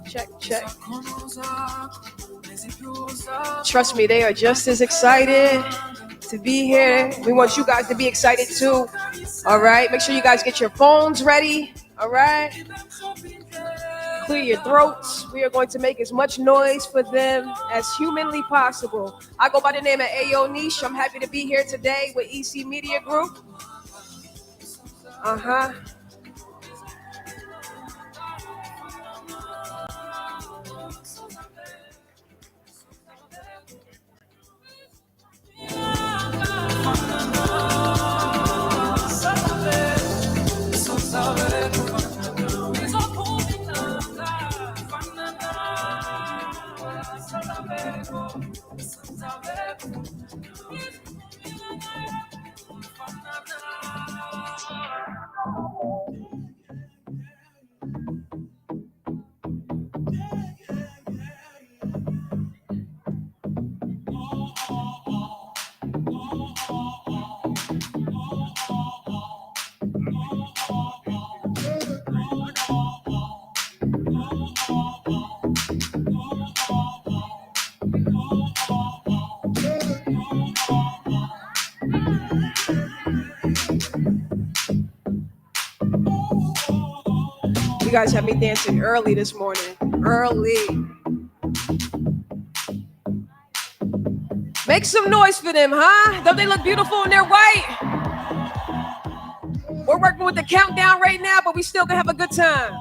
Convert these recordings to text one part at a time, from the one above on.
Check. Trust me, they are just as excited to be here. We want you guys to be excited too. All right, make sure you guys get your phones ready. All right, clear your throats. We are going to make as much noise for them as humanly possible. I go by the name of Ayo Niche. I'm happy to be here today with EC Media Group. You guys have me dancing early this morning. Early. Make some noise for them, huh? Don't they look beautiful in their white? We're working with the countdown right now, but we still gonna have a good time.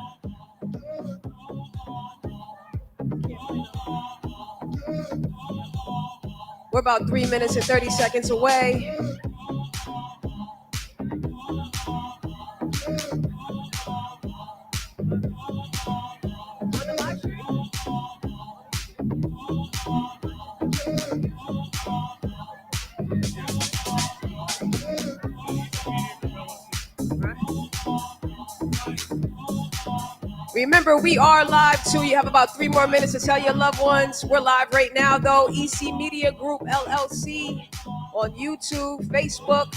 We're about 3 minutes and 30 seconds away. Remember, we are live too. You have about 3 more minutes to tell your loved ones. We're live right now, though. EC Media Group, LLC, on YouTube, Facebook.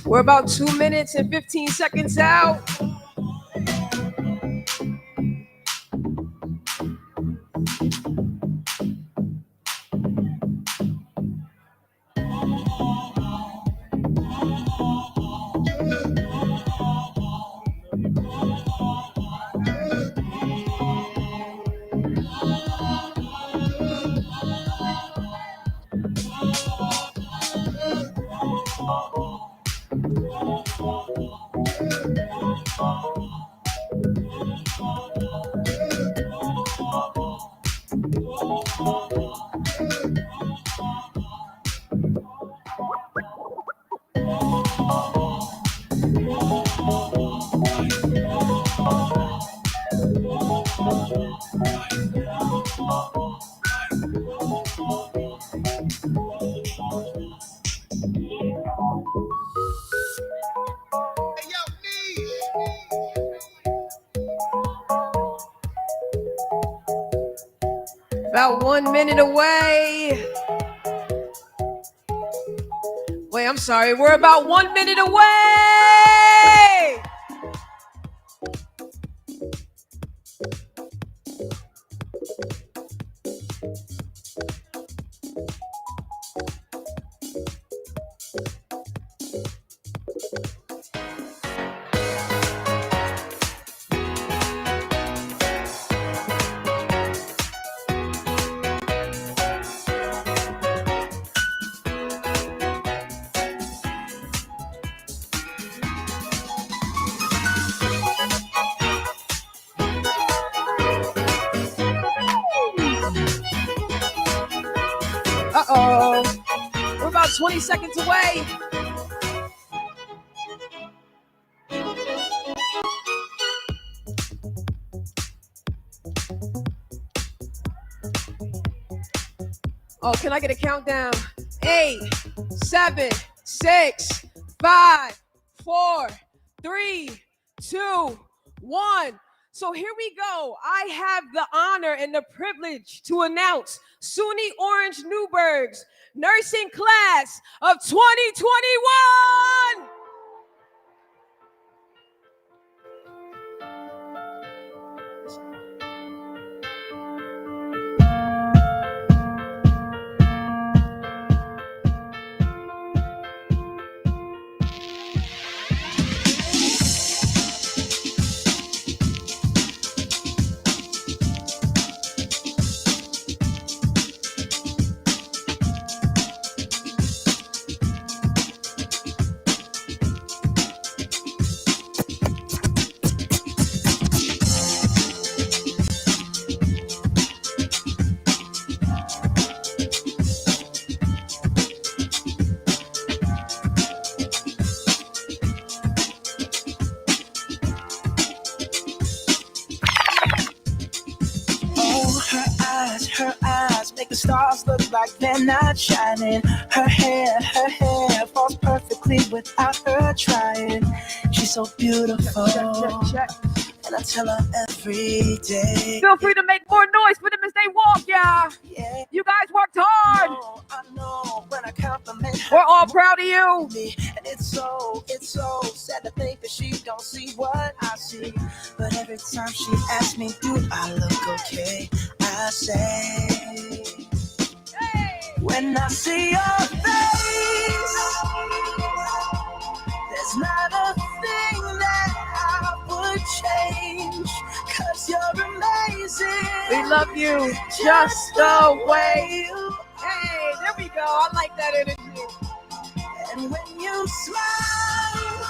We're about 2 minutes and 15 seconds out. About 1 minute away. Wait, I'm sorry. We're about 1 minute away. We're about 20 seconds away. Oh, can I get a countdown? 8, 7, 6, 5, 4, 3, 2, 1. So here we go. I have the honor and the privilege to announce SUNY Orange Newburgh's nursing class of 2021. Her eyes make the stars look like they're not shining. Her hair falls perfectly without her trying. She's so beautiful, Check. and I tell her every day. Feel free to make more noise for them as they walk, y'all. Yeah, You guys worked hard. I know when I compliment her. We're all proud of you. And it's so sad to think that she don't see what I see. But every time she asks me, do I look okay? I say, Hey. when I see your face, there's not a thing that I would change. 'Cause you're amazing. We love you just the way you. Hey, there we go. I like that energy. And when you smile,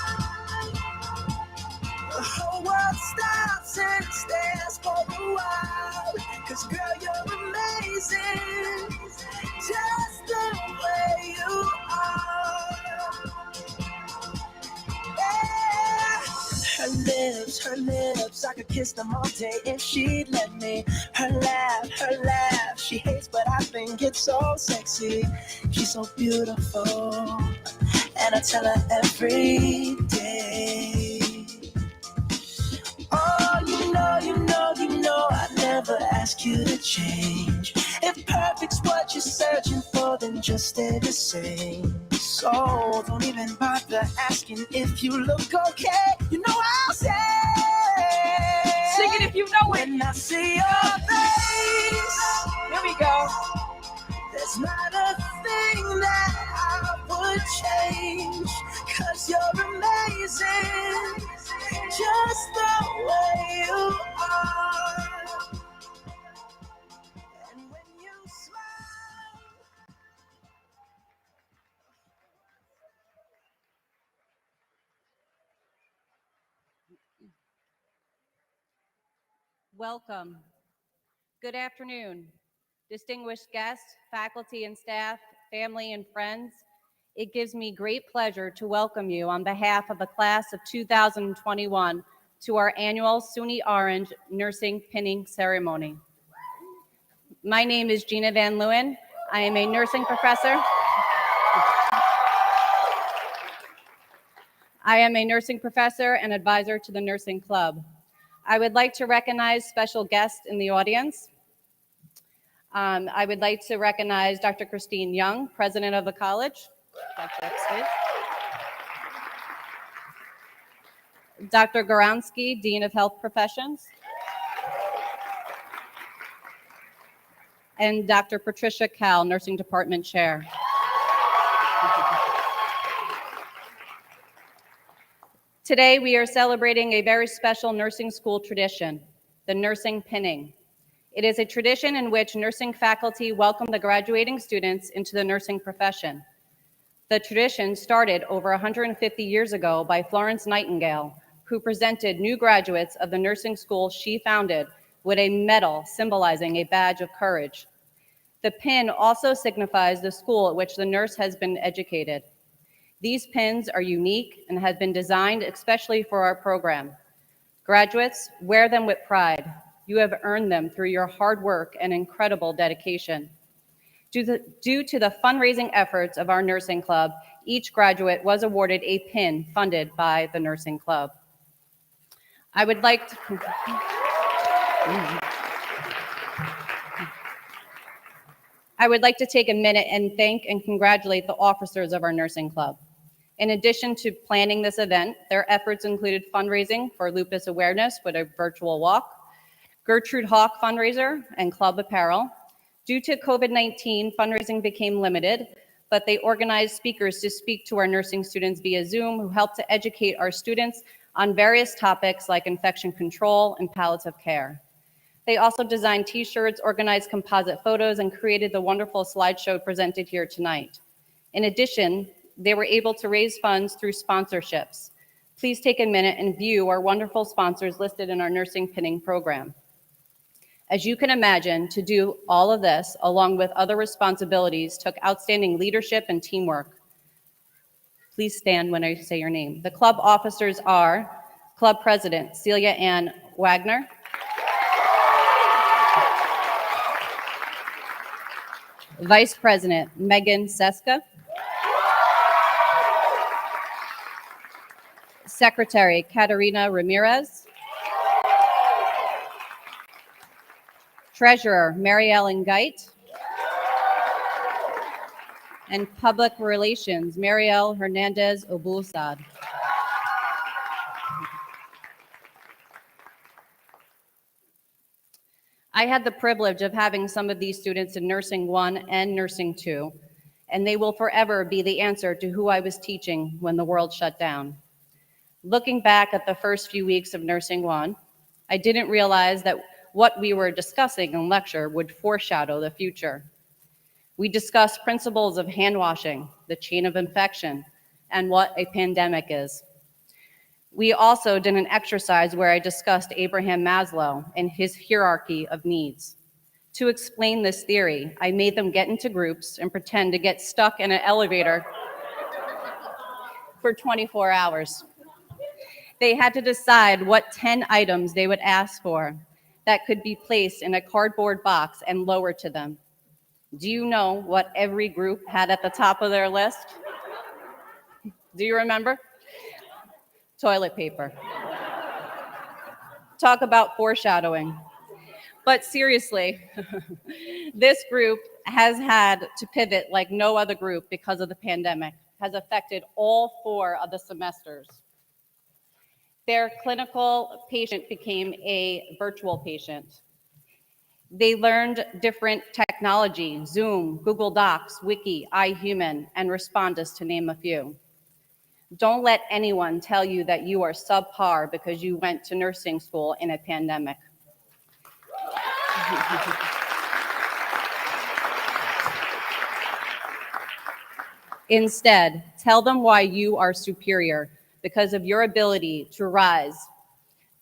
the whole world stops and stares for a while. 'Cause girl, you're amazing, just the way you are. Yeah. Her lips, I could kiss them all day if she'd let me. Her laugh, she hates, but I think it's so sexy. She's so beautiful, and I tell her every day. Oh, you know, I never ask you to change. If perfect's what you're searching for, then just stay the same. So don't even bother asking if you look okay. You know I'll say, Sing it if you know it. when I see your face, Here we go. there's not a thing that I would change. 'Cause you're amazing, just the way you are. And when you smile, Welcome. Good afternoon, distinguished guests, faculty and staff, family and friends. It gives me great pleasure to welcome you on behalf of the class of 2021 to our annual SUNY Orange Nursing Pinning Ceremony. My name is Gina Van Leeuwen. I am a nursing professor. I am a nursing professor and advisor to the Nursing Club. I would like to recognize special guests in the audience. I would like to recognize Dr. Christine Young, president of the college. Dr. Goronsky, Dean of Health Professions. And Dr. Patricia Cal, Nursing Department Chair. Today, we are celebrating a very special nursing school tradition, the nursing pinning. It is a tradition in which nursing faculty welcome the graduating students into the nursing profession. The tradition started over 150 years ago by Florence Nightingale, who presented new graduates of the nursing school she founded with a medal symbolizing a badge of courage. The pin also signifies the school at which the nurse has been educated. These pins are unique and have been designed especially for our program. Graduates, wear them with pride. You have earned them through your hard work and incredible dedication. Due to the fundraising efforts of our nursing club, each graduate was awarded a pin funded by the nursing club. I would like to take a minute and thank and congratulate the officers of our nursing club. In addition to planning this event, their efforts included fundraising for lupus awareness with a virtual walk, Gertrude Hawk fundraiser, and club apparel. Due to COVID-19, fundraising became limited, but they organized speakers to speak to our nursing students via Zoom who helped to educate our students on various topics like infection control and palliative care. They also designed t-shirts, organized composite photos, and created the wonderful slideshow presented here tonight. In addition, they were able to raise funds through sponsorships. Please take a minute and view our wonderful sponsors listed in our nursing pinning program. As you can imagine, to do all of this, along with other responsibilities, took outstanding leadership and teamwork. Please stand when I say your name. The club officers are Club President Celia Ann Wagner, Vice President Megan Seska, Secretary Katerina Ramirez, Treasurer Mary Ellen Geit, and Public Relations Mariel Hernandez Obulsad. I had the privilege of having some of these students in Nursing 1 and Nursing 2, and they will forever be the answer to who I was teaching when the world shut down. Looking back at the first few weeks of Nursing 1, I didn't realize that what we were discussing in lecture would foreshadow the future. We discussed principles of hand washing, the chain of infection, and what a pandemic is. We also did an exercise where I discussed Abraham Maslow and his hierarchy of needs. To explain this theory, I made them get into groups and pretend to get stuck in an elevator for 24 hours. They had to decide what 10 items they would ask for that could be placed in a cardboard box and lowered to them. Do you know what every group had at the top of their list? Do you remember? Toilet paper. Talk about foreshadowing. But seriously, this group has had to pivot like no other group because of the pandemic, has affected all 4 of the semesters. Their clinical patient became a virtual patient. They learned different technology, Zoom, Google Docs, Wiki, iHuman, and Respondus, to name a few. Don't let anyone tell you that you are subpar because you went to nursing school in a pandemic. Instead, tell them why you are superior because of your ability to rise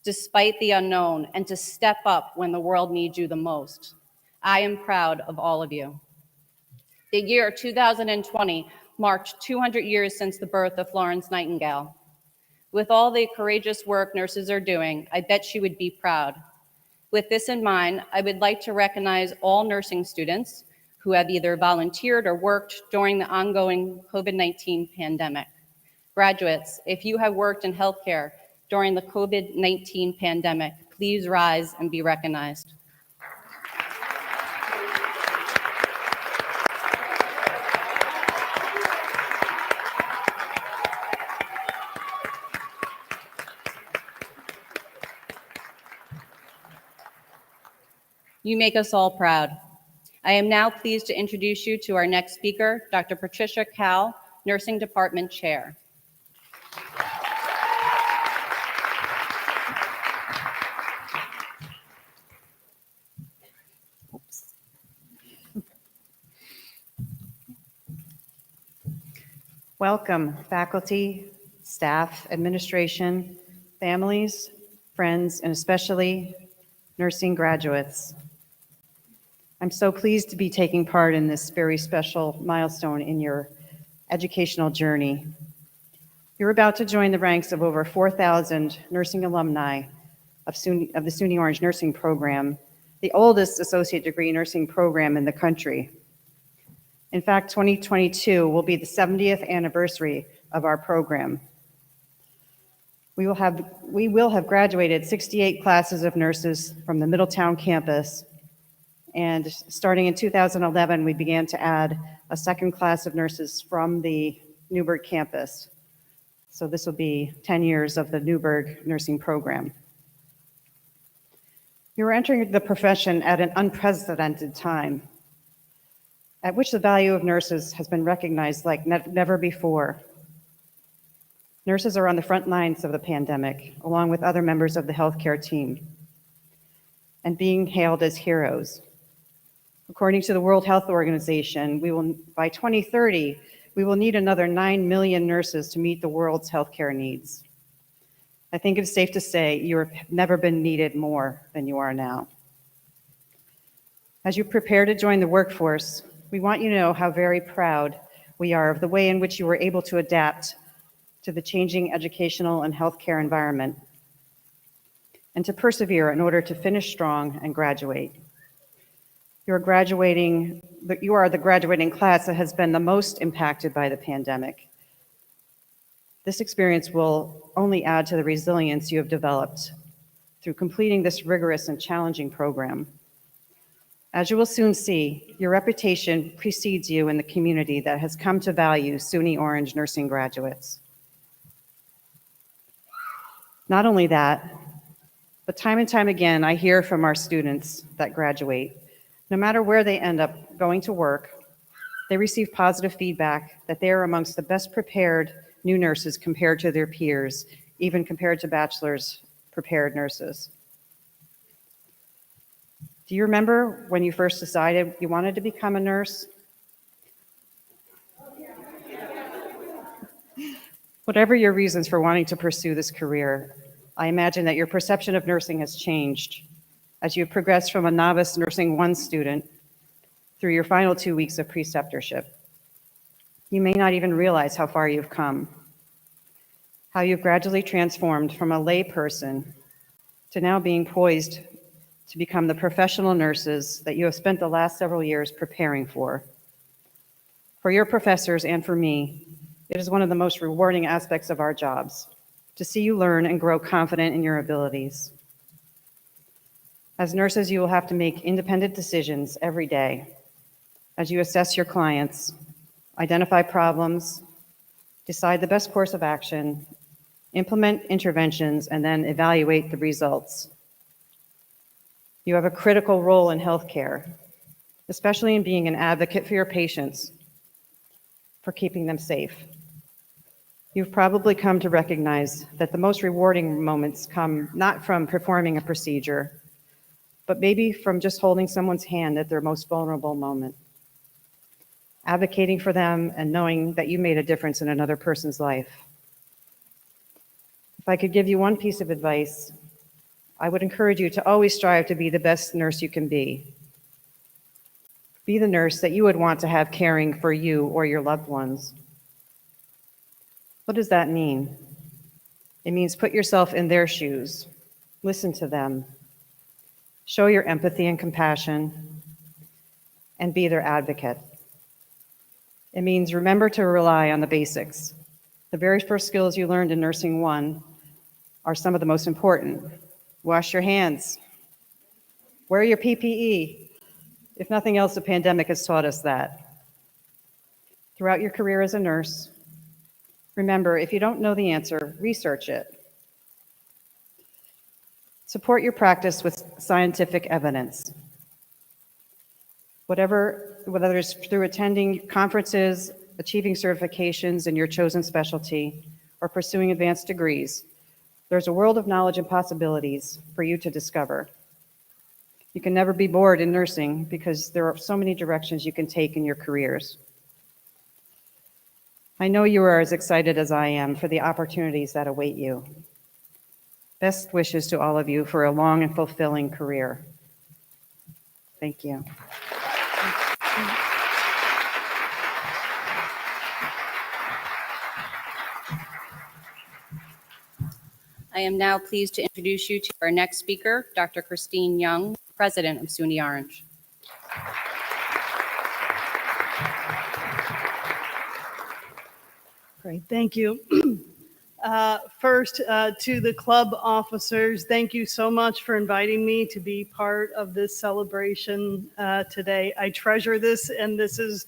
despite the unknown and to step up when the world needs you the most. I am proud of all of you. The year 2020 marked 200 years since the birth of Florence Nightingale. With all the courageous work nurses are doing, I bet she would be proud. With this in mind, I would like to recognize all nursing students who have either volunteered or worked during the ongoing COVID-19 pandemic. Graduates, if you have worked in healthcare during the COVID-19 pandemic, please rise and be recognized. You make us all proud. I am now pleased to introduce you to our next speaker, Dr. Patricia Cowell, Nursing Department Chair. Welcome, faculty, staff, administration, families, friends, and especially nursing graduates. I'm so pleased to be taking part in this very special milestone in your educational journey. You're about to join the ranks of over 4,000 nursing alumni of the SUNY Orange Nursing Program, the oldest associate degree nursing program in the country. In fact, 2022 will be the 70th anniversary of our program. We will have graduated 68 classes of nurses from the Middletown campus, and starting in 2011, we began to add a second class of nurses from the Newburgh campus. So this will be 10 years of the Newburgh nursing program. You are entering the profession at an unprecedented time, at which the value of nurses has been recognized like never before. Nurses are on the front lines of the pandemic, along with other members of the healthcare team, and being hailed as heroes. According to the World Health Organization, by 2030, we will need another 9 million nurses to meet the world's healthcare needs. I think it's safe to say you have never been needed more than you are now. As you prepare to join the workforce, we want you to know how very proud we are of the way in which you were able to adapt to the changing educational and healthcare environment, and to persevere in order to finish strong and graduate. You are the graduating class that has been the most impacted by the pandemic. This experience will only add to the resilience you have developed through completing this rigorous and challenging program. As you will soon see, your reputation precedes you in the community that has come to value SUNY Orange nursing graduates. Not only that, but time and time again, I hear from our students that graduate, no matter where they end up going to work, they receive positive feedback that they are amongst the best prepared new nurses compared to their peers, even compared to bachelor's prepared nurses. Do you remember when you first decided you wanted to become a nurse? Whatever your reasons for wanting to pursue this career, I imagine that your perception of nursing has changed as you progress from a novice Nursing 1 student through your final 2 weeks of preceptorship. You may not even realize how far you've come, how you've gradually transformed from a lay person to now being poised to become the professional nurses that you have spent the last several years preparing for. For your professors and for me, it is one of the most rewarding aspects of our jobs, to see you learn and grow confident in your abilities. As nurses, you will have to make independent decisions every day as you assess your clients, identify problems, decide the best course of action, implement interventions, and then evaluate the results. You have a critical role in healthcare, especially in being an advocate for your patients, for keeping them safe. You've probably come to recognize that the most rewarding moments come not from performing a procedure, but maybe from just holding someone's hand at their most vulnerable moment, advocating for them and knowing that you made a difference in another person's life. If I could give you one piece of advice, I would encourage you to always strive to be the best nurse you can be. Be the nurse that you would want to have caring for you or your loved ones. What does that mean? It means put yourself in their shoes, listen to them, show your empathy and compassion, and be their advocate. It means remember to rely on the basics. The very first skills you learned in Nursing 1 are some of the most important. Wash your hands. Wear your PPE. If nothing else, the pandemic has taught us that. Throughout your career as a nurse, remember, if you don't know the answer, research it. Support your practice with scientific evidence. Whether it's through attending conferences, achieving certifications in your chosen specialty, or pursuing advanced degrees, there's a world of knowledge and possibilities for you to discover. You can never be bored in nursing because there are so many directions you can take in your careers. I know you are as excited as I am for the opportunities that await you. Best wishes to all of you for a long and fulfilling career. Thank you. I am now pleased to introduce you to our next speaker, Dr. Christine Young, President of SUNY Orange. Great, thank you. First, to the club officers, thank you so much for inviting me to be part of this celebration today. I treasure this, and this is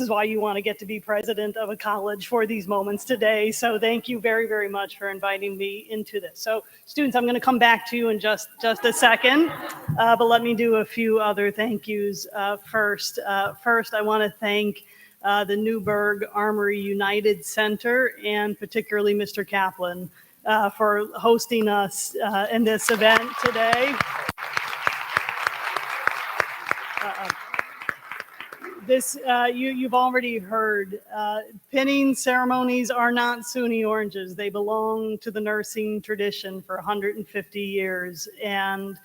why you want to get to be president of a college for these moments today. So thank you very, very much for inviting me into this. So students, I'm going to come back to you in just a second, but let me do a few other thank yous first. First, I want to thank the Newburgh Armory United Center, and particularly Mr. Kaplan for hosting us in this event today. You've already heard, pinning ceremonies are not SUNY oranges. They belong to the nursing tradition for 150 years. And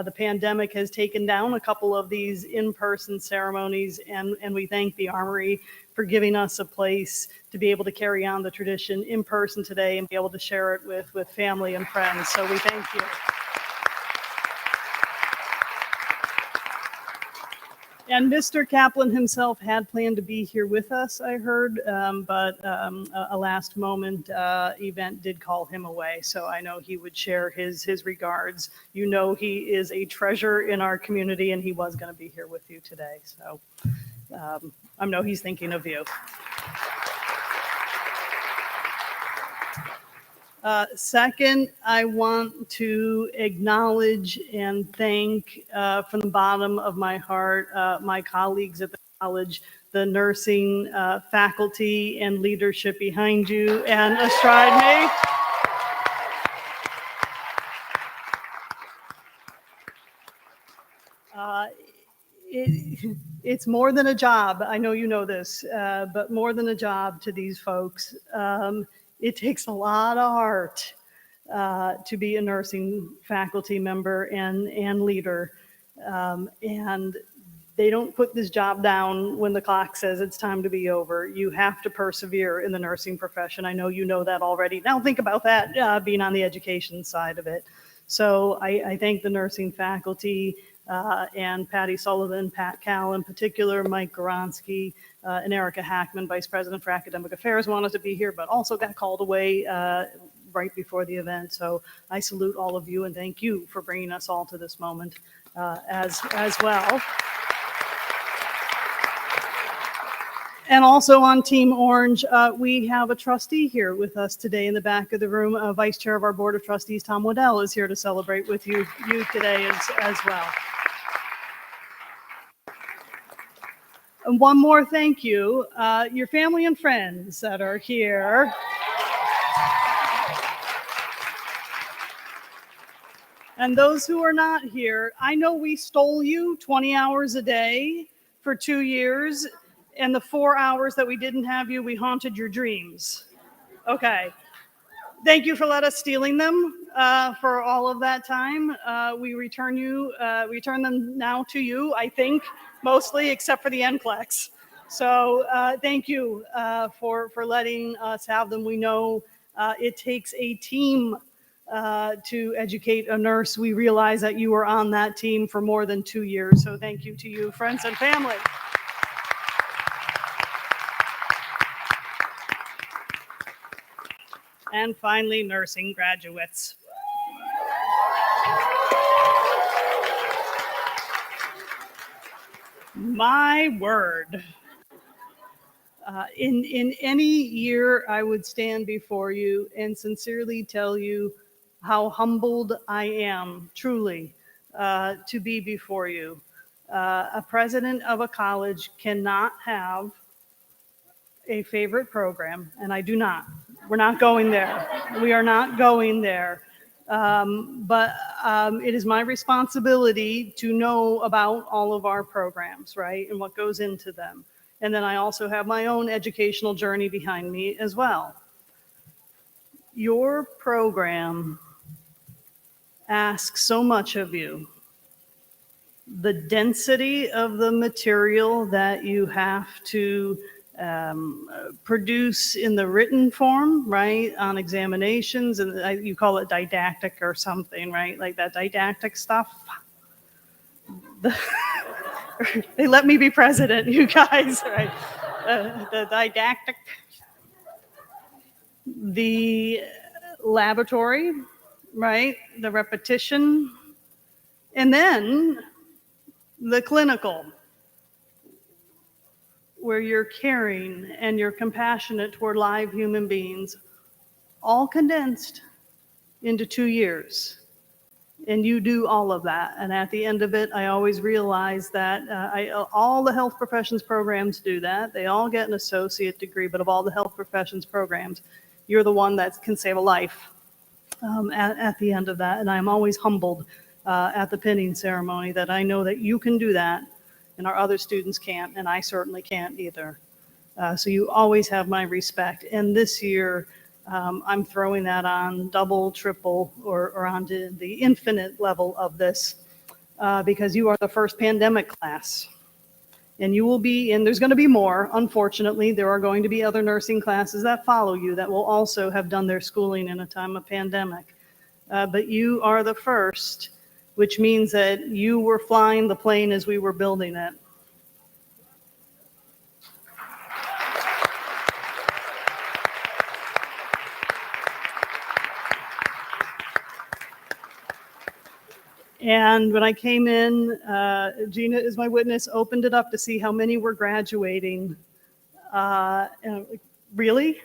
the pandemic has taken down a couple of these in-person ceremonies, and we thank the Armory for giving us a place to be able to carry on the tradition in person today and be able to share it with family and friends. So we thank you. And Mr. Kaplan himself had planned to be here with us, I heard, but a last moment event did call him away. So I know he would share his regards. You know, he is a treasure in our community, and he was going to be here with you today. So I know he's thinking of you. Second, I want to acknowledge and thank from the bottom of my heart my colleagues at the college, the nursing faculty and leadership behind you and astride me. It's more than a job. I know you know this, but more than a job to these folks. It takes a lot of heart to be a nursing faculty member and leader. And they don't put this job down when the clock says it's time to be over. You have to persevere in the nursing profession. I know you know that already. Now think about that being on the education side of it. So I thank the nursing faculty and Patty Sullivan, Pat Cal in particular, Mike Goronsky, and Erica Hackman, Vice President for Academic Affairs, wanted to be here, but also got called away right before the event. So I salute all of you and thank you for bringing us all to this moment as well. And also on Team Orange, we have a trustee here with us today in the back of the room. Vice Chair of our Board of Trustees, Tom Waddell, is here to celebrate with you today as well. And one more thank you, your family and friends that are here. And those who are not here, I know we stole you 20 hours a day for 2 years, and the 4 hours that we didn't have you, we haunted your dreams. Okay. Thank you for stealing them for all of that time. We return them now to you, I think, mostly, except for the NCLEX. So thank you for letting us have them. We know it takes a team to educate a nurse. We realize that you were on that team for more than 2 years. So thank you to you, friends and family. And finally, nursing graduates. My word. In any year, I would stand before you and sincerely tell you how humbled I am, truly, to be before you. A president of a college cannot have a favorite program, and I do not. We're not going there. We are not going there. But it is my responsibility to know about all of our programs, right, and what goes into them. And then I also have my own educational journey behind me as well. Your program asks so much of you. the density of the material that you have to produce in the written form, right, on examinations, and you call it didactic or something, right, like that didactic stuff. They let me be president, you guys, right? The didactic, the laboratory, right, the repetition, and then the clinical, where you're caring and you're compassionate toward live human beings, all condensed into 2 years. And you do all of that. And at the end of it, I always realize that all the health professions programs do that. They all get an associate degree, but of all the health professions programs, you're the one that can save a life at the end of that. And I'm always humbled at the pinning ceremony that I know that you can do that and our other students can't, and I certainly can't either. So you always have my respect. And this year, I'm throwing that on double, triple, or onto the infinite level of this because you are the first pandemic class. And you will be, and there's going to be more, unfortunately. There are going to be other nursing classes that follow you that will also have done their schooling in a time of pandemic. But you are the first, which means that you were flying the plane as we were building it. And when I came in, Gina is my witness, opened it up to see how many were graduating. And I'm like, really?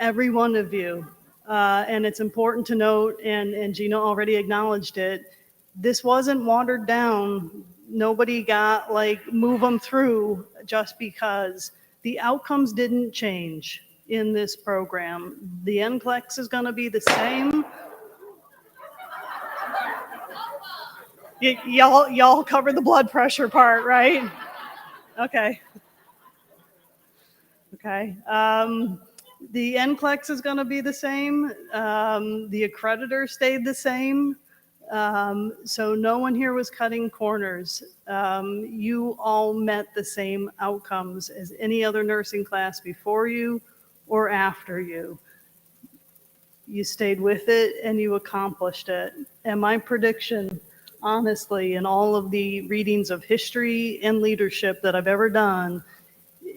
Every one of you. And it's important to note, and Gina already acknowledged it, this wasn't watered down. Nobody got like move them through just because. The outcomes didn't change in this program. The NCLEX is going to be the same. Y'all cover the blood pressure part, right? Okay. Okay. The NCLEX is going to be the same. The accreditor stayed the same. So no one here was cutting corners. You all met the same outcomes as any other nursing class before you or after you. You stayed with it and you accomplished it. And my prediction, honestly, in all of the readings of history and leadership that I've ever done,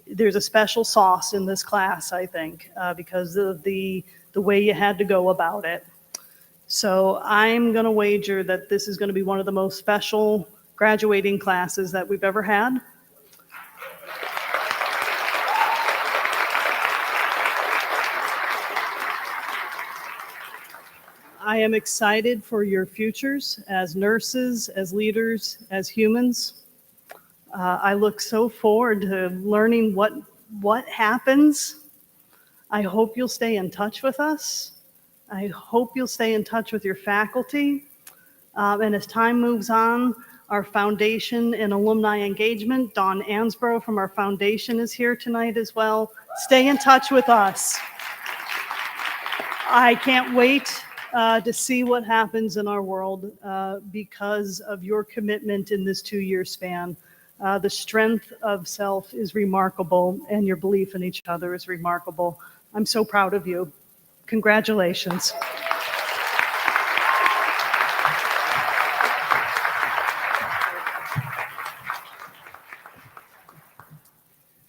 there's a special sauce in this class, I think, because of the way you had to go about it. So I'm going to wager that this is going to be one of the most special graduating classes that we've ever had. I am excited for your futures as nurses, as leaders, as humans. I look so forward to learning what happens. I hope you'll stay in touch with us. I hope you'll stay in touch with your faculty. And as time moves on, our foundation and alumni engagement, Dawn Ansbro from our foundation is here tonight as well. Stay in touch with us. I can't wait to see what happens in our world because of your commitment in this 2-year span. The strength of self is remarkable, and your belief in each other is remarkable. I'm so proud of you. Congratulations.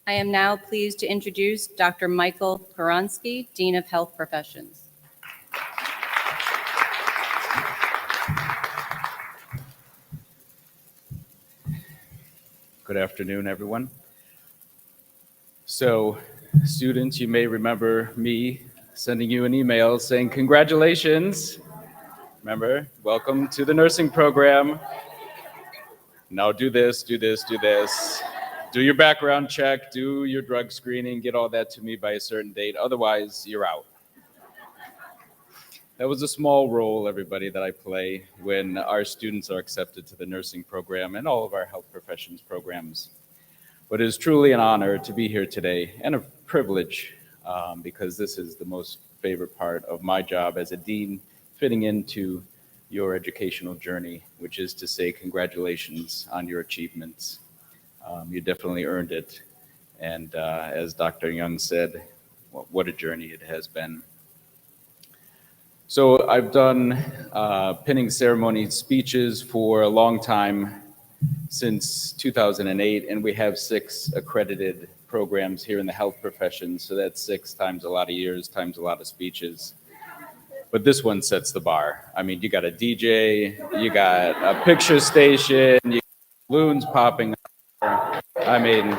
I am now pleased to introduce Dr. Michael Koronsky, Dean of Health Professions. Good afternoon, everyone. So, students, you may remember me sending you an email saying, congratulations. Remember, welcome to the nursing program. Now do this, do this, do this. Do your background check, do your drug screening, get all that to me by a certain date. Otherwise, you're out. That was a small role, everybody, that I play when our students are accepted to the nursing program and all of our health professions programs. But it is truly an honor to be here today and a privilege because this is the most favorite part of my job as a dean, fitting into your educational journey, which is to say congratulations on your achievements. You definitely earned it. And as Dr. Young said, what a journey it has been. So I've done pinning ceremony speeches for a long time, since 2008, and we have 6 accredited programs here in the health profession. So that's 6 times a lot of years, times a lot of speeches. But this one sets the bar. I mean, you got a DJ, you got a picture station, you got balloons popping up. I mean,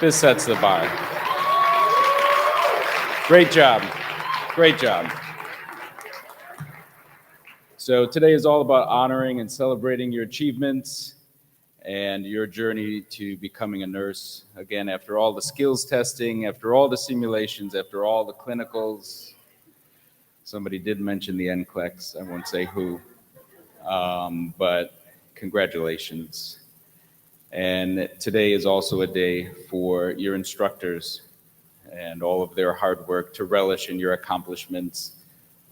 this sets the bar. Great job. Great job. So today is all about honoring and celebrating your achievements and your journey to becoming a nurse. Again, after all the skills testing, after all the simulations, after all the clinicals. Somebody did mention the NCLEX, I won't say who, but congratulations. And today is also a day for your instructors and all of their hard work to relish in your accomplishments.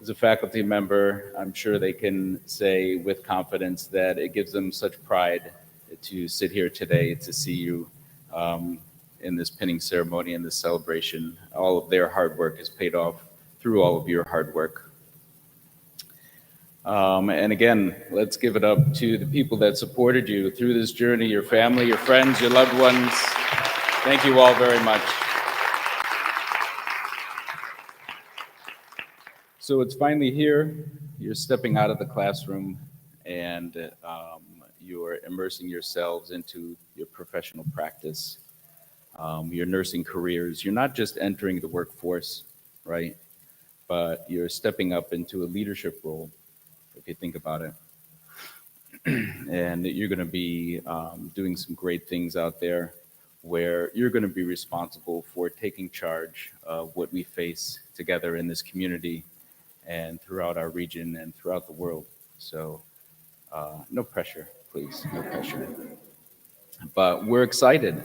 As a faculty member, I'm sure they can say with confidence that it gives them such pride to sit here today to see you in this pinning ceremony and this celebration. All of their hard work is paid off through all of your hard work. And again, let's give it up to the people that supported you through this journey, your family, your friends, your loved ones. Thank you all very much. So it's finally here. You're stepping out of the classroom and you're immersing yourselves into your professional practice, your nursing careers. You're not just entering the workforce, right? But you're stepping up into a leadership role, if you think about it. And you're going to be doing some great things out there where you're going to be responsible for taking charge of what we face together in this community and throughout our region and throughout the world. So no pressure, please, no pressure. But we're excited.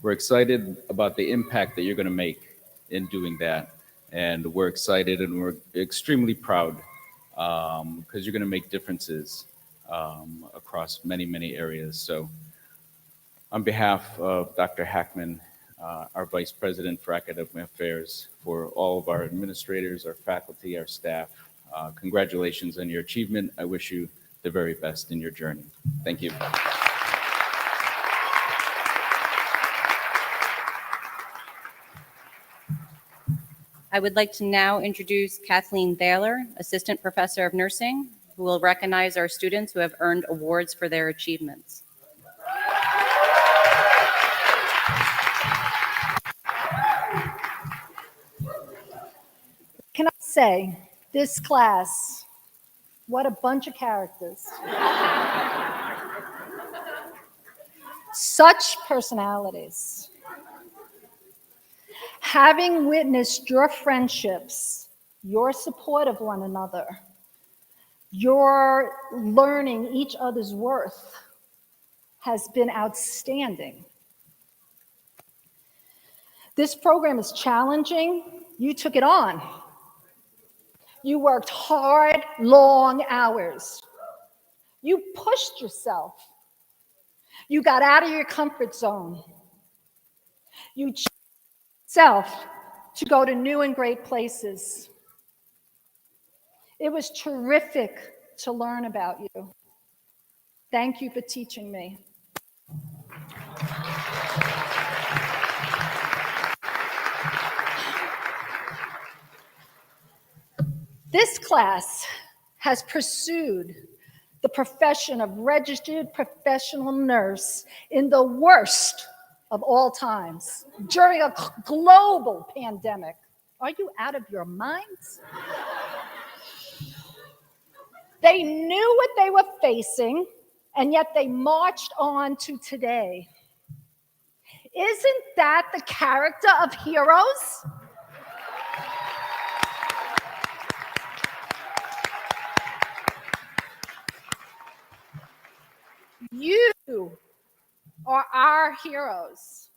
We're excited about the impact that you're going to make in doing that. And we're excited and we're extremely proud because you're going to make differences across many, many areas. So on behalf of Dr. Hackman, our Vice President for Academic Affairs, for all of our administrators, our faculty, our staff, congratulations on your achievement. I wish you the very best in your journey. Thank you. I would like to now introduce Kathleen Thaler, Assistant Professor of Nursing, who will recognize our students who have earned awards for their achievements. Can I say, this class, what a bunch of characters. Such personalities. Having witnessed your friendships, your support of one another, your learning each other's worth has been outstanding. This program is challenging. You took it on. You worked hard, long hours. You pushed yourself. You got out of your comfort zone. You chose yourself to go to new and great places. It was terrific to learn about you. Thank you for teaching me. This class has pursued the profession of registered professional nurse in the worst of all times during a global pandemic. Are you out of your minds? They knew what they were facing, and yet they marched on to today. Isn't that the character of heroes? You are our heroes.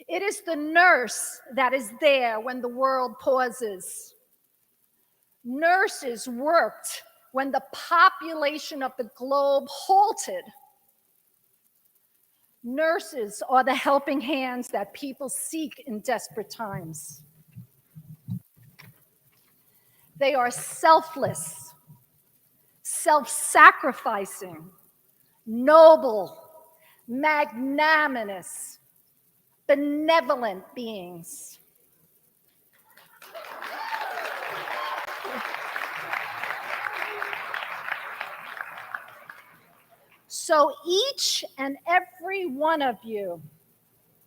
It is the nurse that is there when the world pauses. Nurses worked when the population of the globe halted, nurses are the helping hands that people seek in desperate times. They are selfless, self-sacrificing, noble, magnanimous, benevolent beings. So each and every one of you,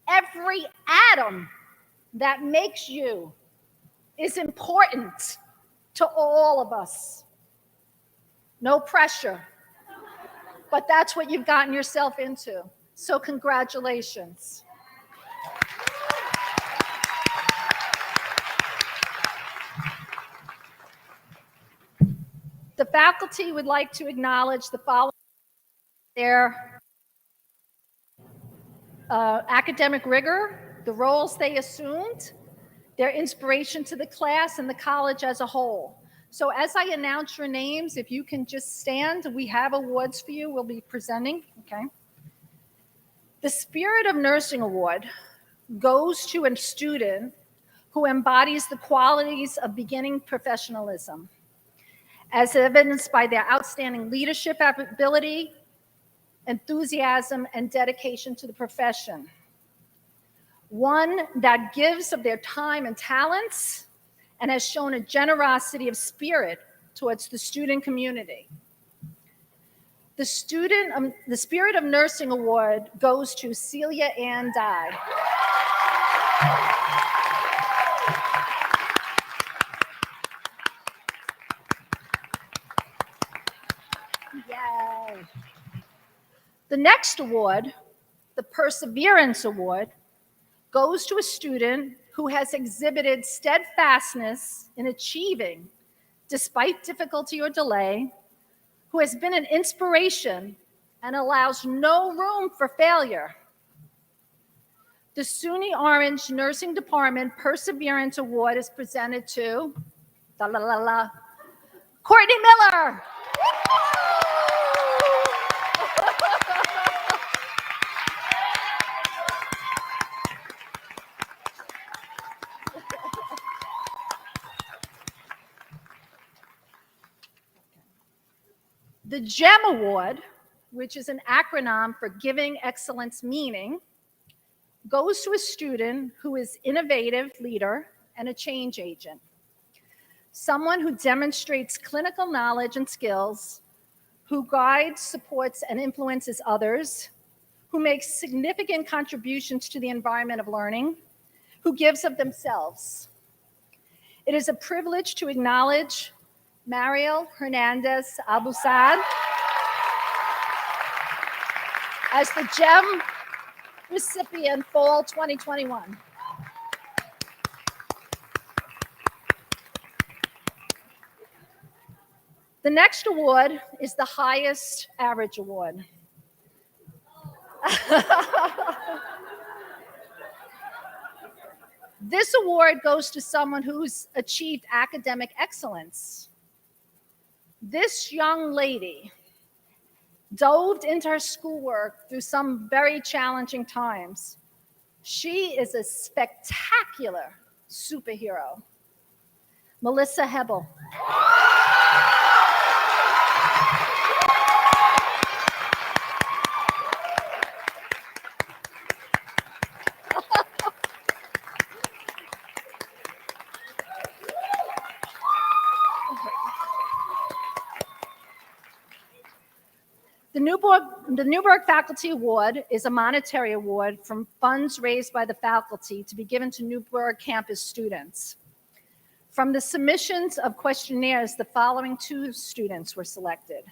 every atom that makes you, is important to all of us. No pressure, but that's what you've gotten yourself into. So congratulations. The faculty would like to acknowledge the following: their academic rigor, the roles they assumed, their inspiration to the class and the college as a whole. So as I announce your names, if you can just stand, we have awards for you we'll be presenting, okay? The Spirit of Nursing Award goes to a student who embodies the qualities of beginning professionalism, as evidenced by their outstanding leadership ability, enthusiasm, and dedication to the profession. One that gives of their time and talents and has shown a generosity of spirit towards the student community. The Spirit of Nursing Award goes to Celia Ann Dye. Yay. The next award, the Perseverance Award, goes to a student who has exhibited steadfastness in achieving, despite difficulty or delay, who has been an inspiration and allows no room for failure. The SUNY Orange Nursing Department Perseverance Award is presented to Courtney Miller. The GEM Award, which is an acronym for Giving Excellence Meaning, goes to a student who is innovative leader and a change agent. Someone who demonstrates clinical knowledge and skills, who guides, supports, and influences others, who makes significant contributions to the environment of learning, who gives of themselves. It is a privilege to acknowledge Mariel Hernandez Abusad as the GEM recipient Fall 2021. The next award is the highest average award. This award goes to someone who's achieved academic excellence. This young lady dove into her schoolwork through some very challenging times. She is a spectacular superhero. Melissa Hebel. The Newburgh Faculty Award is a monetary award from funds raised by the faculty to be given to Newburgh campus students. From the submissions of questionnaires, the following 2 students were selected.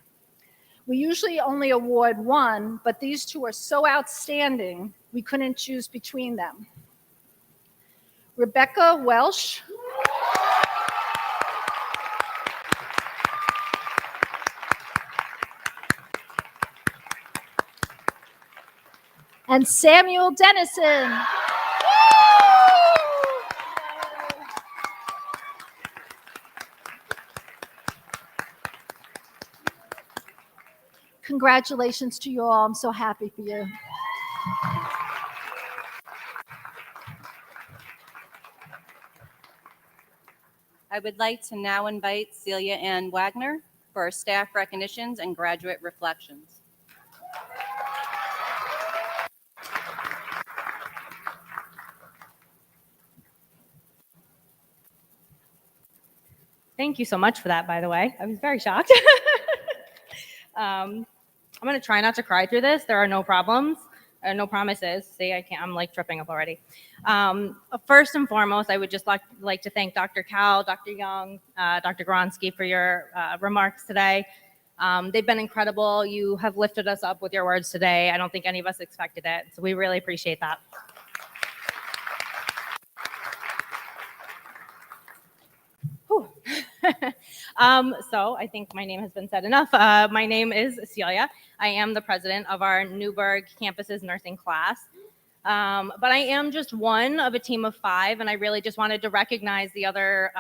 We usually only award 1, but these 2 are so outstanding, we couldn't choose between them. Rebecca Welsh. And Samuel Dennison. Congratulations to you all. I'm so happy for you. I would like to now invite Celia Ann Wagner for staff recognitions and graduate reflections. Thank you so much for that, by the way. I was very shocked. I'm going to try not to cry through this. There are no problems, no promises. See, I can't, I'm like tripping up already. First and foremost, I would just like to thank Dr. Cal, Dr. Young, Dr. Gronsky for your remarks today. They've been incredible. You have lifted us up with your words today. I don't think any of us expected it, so we really appreciate that. So I think my name has been said enough. My name is Celia. I am the president of our Newburgh campus's nursing class. But I am just one of a team of 5, and I really just wanted to recognize the other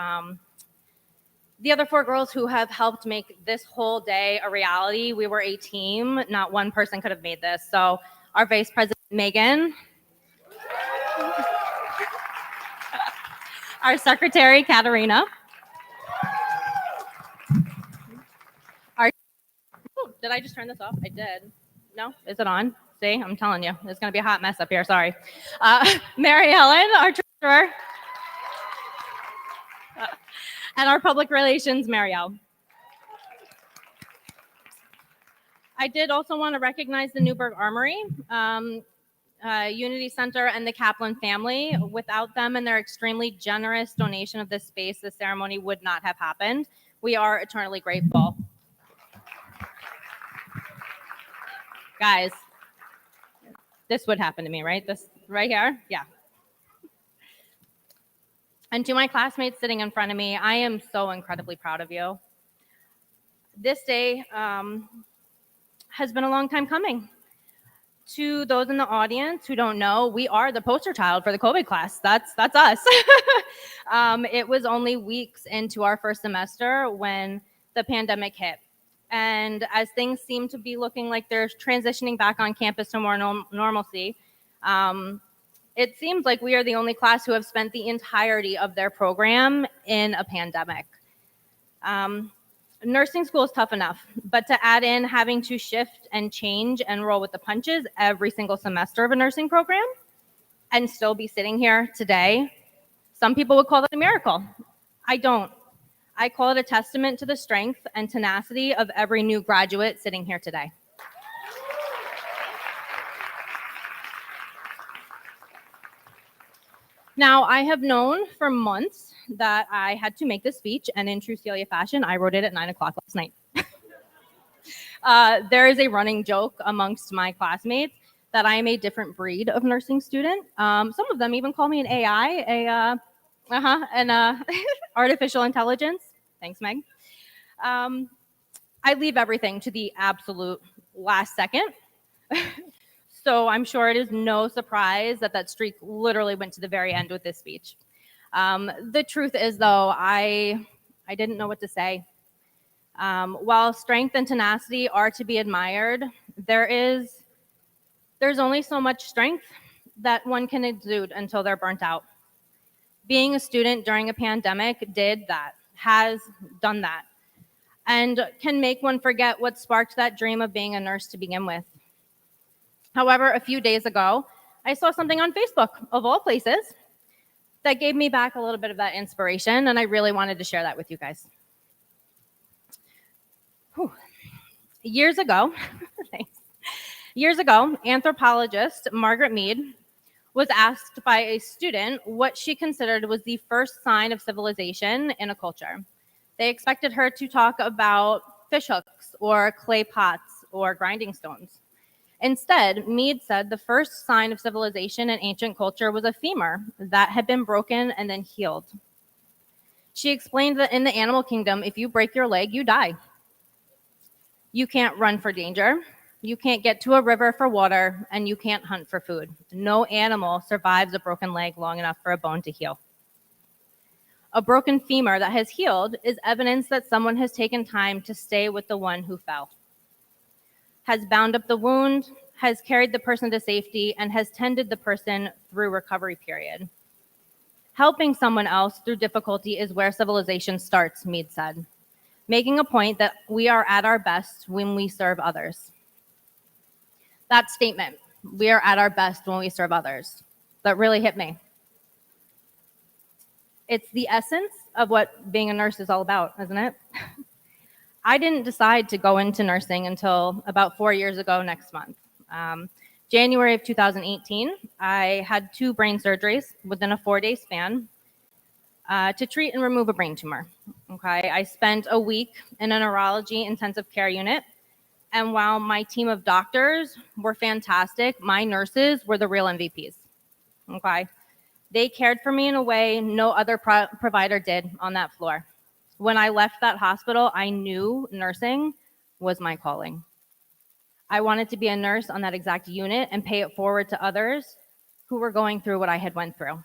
4 girls who have helped make this whole day a reality. We were a team. Not one person could have made this. So our vice president, Megan. Our secretary, Katarina. Did I just turn this off? I did. No? Is it on? See, I'm telling you, it's going to be a hot mess up here. Sorry. Mary Helen, our treasurer. And our public relations, Marielle. I did also want to recognize the Newburgh Armory, Unity Center, and the Kaplan family. Without them and their extremely generous donation of this space, the ceremony would not have happened. We are eternally grateful. Guys, this would happen to me, right? This right here? Yeah. And to my classmates sitting in front of me, I am so incredibly proud of you. This day has been a long time coming. To those in the audience who don't know, we are the poster child for the COVID class. That's us. It was only weeks into our first semester when the pandemic hit. And as things seem to be looking like they're transitioning back on campus to more normalcy, it seems like we are the only class who have spent the entirety of their program in a pandemic. Nursing school is tough enough, but to add in having to shift and change and roll with the punches every single semester of a nursing program and still be sitting here today, some people would call that a miracle. I don't. I call it a testament to the strength and tenacity of every new graduate sitting here today. Now, I have known for months that I had to make this speech, and in true Celia fashion, I wrote it at 9 o'clock last night. There is a running joke amongst my classmates that I am a different breed of nursing student. Some of them even call me an AI, artificial intelligence. Thanks, Meg. I leave everything to the absolute last second. So I'm sure it is no surprise that that streak literally went to the very end with this speech. The truth is, though, I didn't know what to say. While strength and tenacity are to be admired, there's only so much strength that one can exude until they're burnt out. Being a student during a pandemic did that, has done that, and can make one forget what sparked that dream of being a nurse to begin with. However, a few days ago, I saw something on Facebook, of all places, that gave me back a little bit of that inspiration, and I really wanted to share that with you guys. Whew. Years ago, anthropologist Margaret Mead was asked by a student what she considered was the first sign of civilization in a culture. They expected her to talk about fishhooks or clay pots or grinding stones. Instead, Mead said the first sign of civilization in ancient culture was a femur that had been broken and then healed. She explained that in the animal kingdom, if you break your leg, you die. You can't run for danger, you can't get to a river for water, and you can't hunt for food. No animal survives a broken leg long enough for a bone to heal. A broken femur that has healed is evidence that someone has taken time to stay with the one who fell. has bound up the wound, has carried the person to safety, and has tended the person through recovery period. Helping someone else through difficulty is where civilization starts, Mead said, making a point that we are at our best when we serve others. That statement, we are at our best when we serve others, that really hit me. It's the essence of what being a nurse is all about, isn't it? I didn't decide to go into nursing until about 4 years ago next month. January of 2018, I had 2 brain surgeries within a 4-day span to treat and remove a brain tumor. Okay, I spent a week in a neurology intensive care unit, and while my team of doctors were fantastic, my nurses were the real MVPs. Okay, they cared for me in a way no other provider did on that floor. When I left that hospital, I knew nursing was my calling. I wanted to be a nurse on that exact unit and pay it forward to others who were going through what I had went through,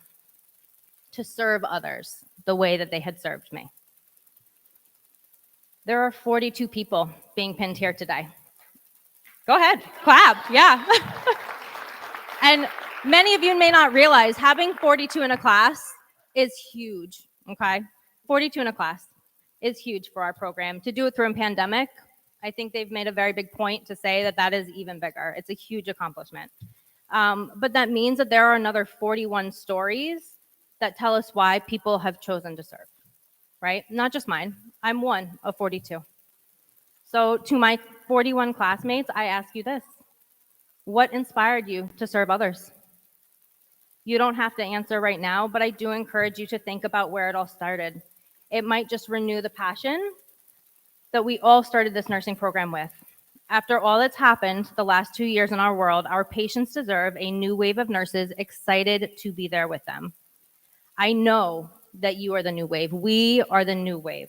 to serve others the way that they had served me. There are 42 people being pinned here today. Go ahead, clap, yeah. And many of you may not realize having 42 in a class is huge, okay? 42 in a class is huge for our program. To do it through a pandemic, I think they've made a very big point to say that that is even bigger. It's a huge accomplishment. But that means that there are another 41 stories that tell us why people have chosen to serve, right? Not just mine. I'm one of 42. So to my 41 classmates, I ask you this. What inspired you to serve others? You don't have to answer right now, but I do encourage you to think about where it all started. It might just renew the passion that we all started this nursing program with. After all that's happened the last 2 years in our world, our patients deserve a new wave of nurses excited to be there with them. I know that you are the new wave. We are the new wave.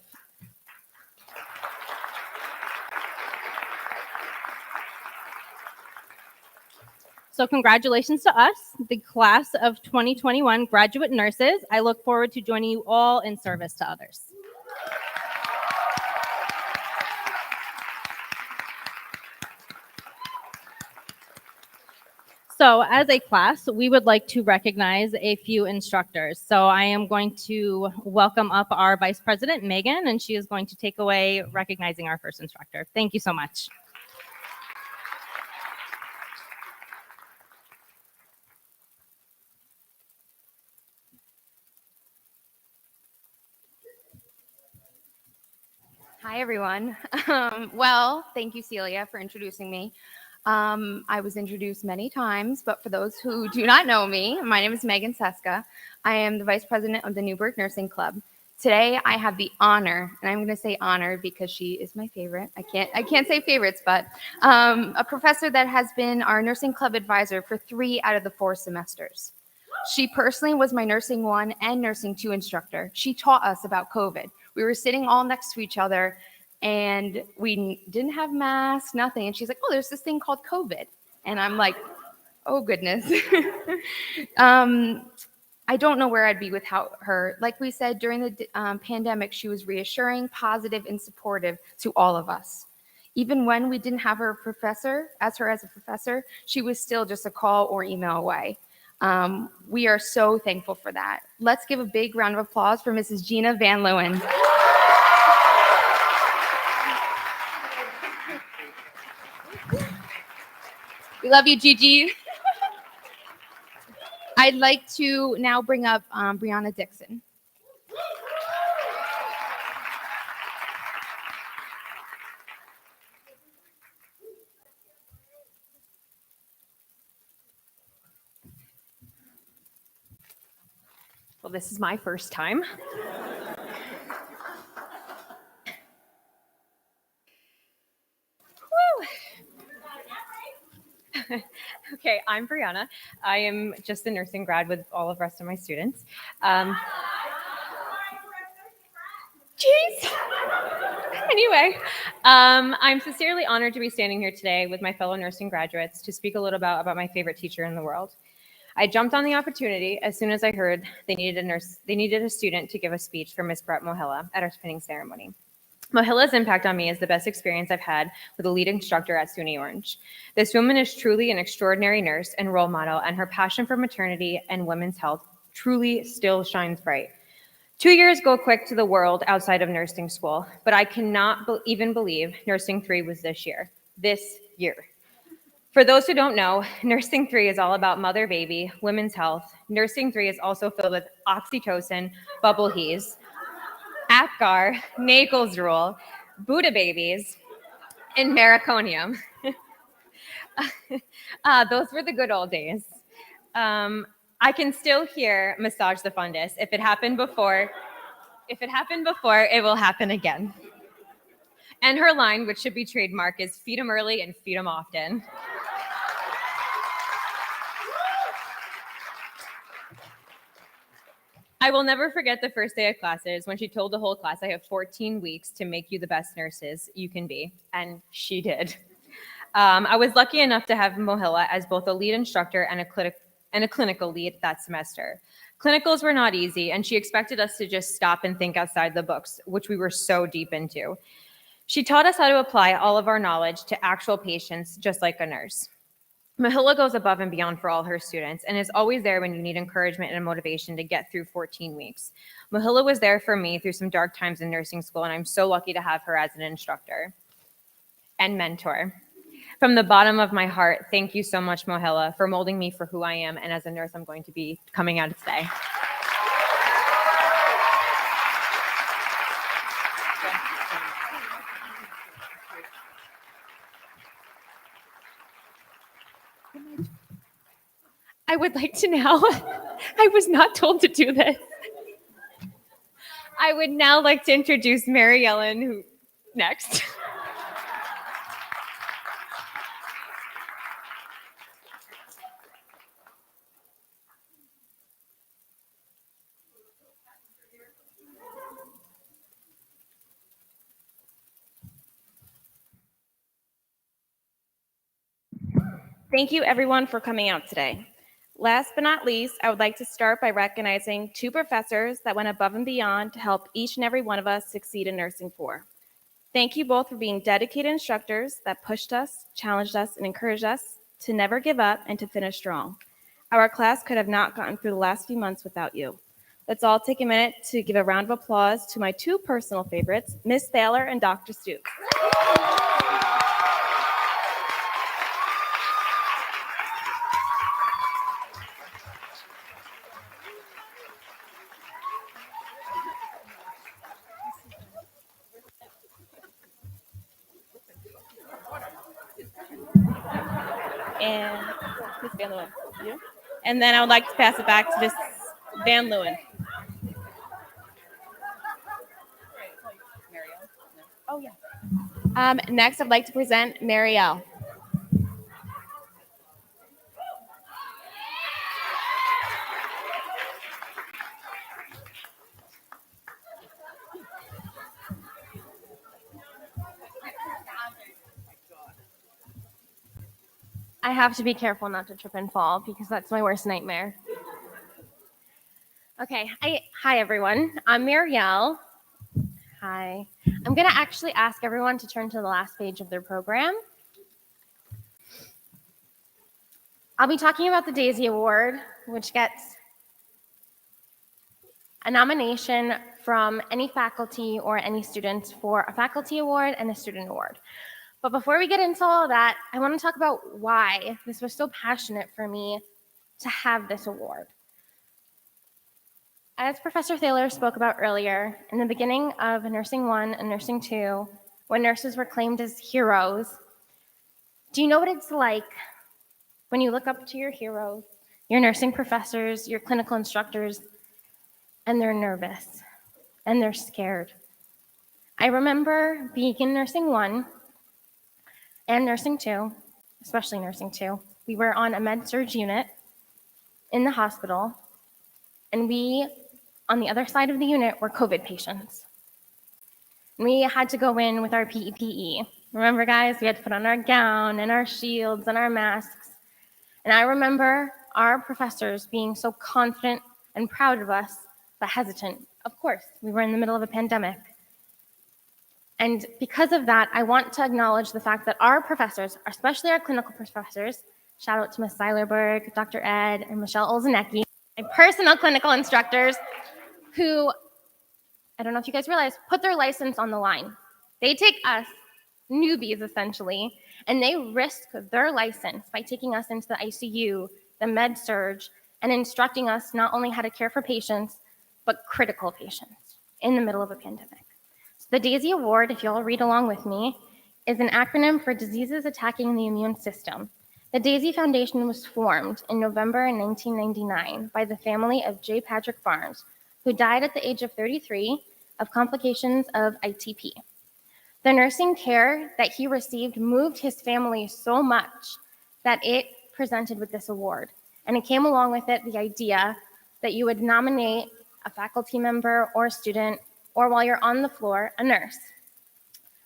So congratulations to us, the class of 2021 graduate nurses. I look forward to joining you all in service to others. So as a class, we would like to recognize a few instructors. So I am going to welcome up our Vice President, Megan, and she is going to take away recognizing our first instructor. Thank you so much. Hi, everyone. Well, thank you, Celia, for introducing me. I was introduced many times, but for those who do not know me, my name is Megan Seska. I am the vice president of the Newburgh Nursing Club. Today, I have the honor, and I'm going to say honor because she is my favorite. I can't say favorites, but a professor that has been our nursing club advisor for 3 out of the 4 semesters. She personally was my nursing 1 and nursing 2 instructor. She taught us about COVID. We were sitting all next to each other, and we didn't have masks, nothing. And she's like, oh, there's this thing called COVID. And I'm like, oh, goodness. I don't know where I'd be without her. Like we said, during the pandemic, she was reassuring, positive, and supportive to all of us. Even when we didn't have her as a professor, she was still just a call or email away. We are so thankful for that. Let's give a big round of applause for Mrs. Gina Van Leeuwen. We love you, Gigi. I'd like to now bring up Brianna Dixon. Well, this is my first time. Okay, I'm Brianna. I am just a nursing grad with all of the rest of my students. Jeez. Anyway, I'm sincerely honored to be standing here today with my fellow nursing graduates to speak a little about my favorite teacher in the world. I jumped on the opportunity as soon as I heard they needed a student to give a speech for Miss Brett Mohilla at our spinning ceremony. Mohilla's impact on me is the best experience I've had with a lead instructor at SUNY Orange. This woman is truly an extraordinary nurse and role model, and her passion for maternity and women's health truly still shines bright. 2 years go quick to the world outside of nursing school, but I cannot even believe Nursing 3 was this year. For those who don't know, Nursing 3 is all about mother-baby, women's health. Nursing 3 is also filled with oxytocin, bubble hees, Apgar, Nakel's Rule, Buddha babies, and Mariconium. Those were the good old days. I can still hear Massage the Fundus. If it happened before, it will happen again. And her line, which should be trademark, is feed 'em early and feed 'em often. I will never forget the first day of classes when she told the whole class, I have 14 weeks to make you the best nurses you can be. And she did. I was lucky enough to have Mohilla as both a lead instructor and a clinical lead that semester. Clinicals were not easy, and she expected us to just stop and think outside the books, which we were so deep into. She taught us how to apply all of our knowledge to actual patients, just like a nurse. Mahilla goes above and beyond for all her students and is always there when you need encouragement and motivation to get through 14 weeks. Mahilla was there for me through some dark times in nursing school, and I'm so lucky to have her as an instructor and mentor. From the bottom of my heart, thank you so much, Mohilla, for molding me for who I am and as a nurse I'm going to be coming out today. I would like to now, I was not told to do this. I would now like to introduce Mary Ellen, who next. Thank you everyone for coming out today. Last but not least, I would like to start by recognizing two professors that went above and beyond to help each and every one of us succeed in Nursing 4. Thank you both for being dedicated instructors that pushed us, challenged us, and encouraged us to never give up and to finish strong. Our class could have not gotten through the last few months without you. Let's all take a minute to give a round of applause to my two personal favorites, Miss Thaler and Dr. Stoops. And Miss Van Leeuwen. Yeah. And then I would like to pass it back to Miss Van Leeuwen. Oh, yeah. Next, I'd like to present Marielle. I have to be careful not to trip and fall because that's my worst nightmare. Okay, hi everyone. I'm Marielle. Hi. I'm gonna actually ask everyone to turn to the last page of their program. I'll be talking about the Daisy Award, which gets a nomination from any faculty or any student for a faculty award and a student award. But before we get into all of that, I want to talk about why this was so passionate for me to have this award. As Professor Thaler spoke about earlier, in the beginning of Nursing 1 and Nursing 2, when nurses were claimed as heroes, do you know what it's like when you look up to your heroes, your nursing professors, your clinical instructors, and they're nervous and they're scared? I remember being in Nursing 1 and Nursing 2, especially Nursing 2. We were on a med-surg unit in the hospital, and we, on the other side of the unit, were COVID patients. We had to go in with our PPE. Remember, guys, we had to put on our gown and our shields and our masks. And I remember our professors being so confident and proud of us, but hesitant. Of course, we were in the middle of a pandemic. And because of that, I want to acknowledge the fact that our professors, especially our clinical professors, shout out to Ms. Seilerberg, Dr. Ed, and Michelle Olzanecki, my personal clinical instructors, who, I don't know if you guys realize, put their license on the line. They take us, newbies essentially, and they risk their license by taking us into the ICU, the med surge, and instructing us not only how to care for patients, but critical patients in the middle of a pandemic. So the DAISY Award, if y'all read along with me, is an acronym for Diseases Attacking the Immune System. The DAISY Foundation was formed in November 1999 by the family of J. Patrick Barnes, who died at the age of 33 of complications of ITP. The nursing care that he received moved his family so much that it presented with this award. And it came along with it the idea that you would nominate a faculty member or a student, or while you're on the floor, a nurse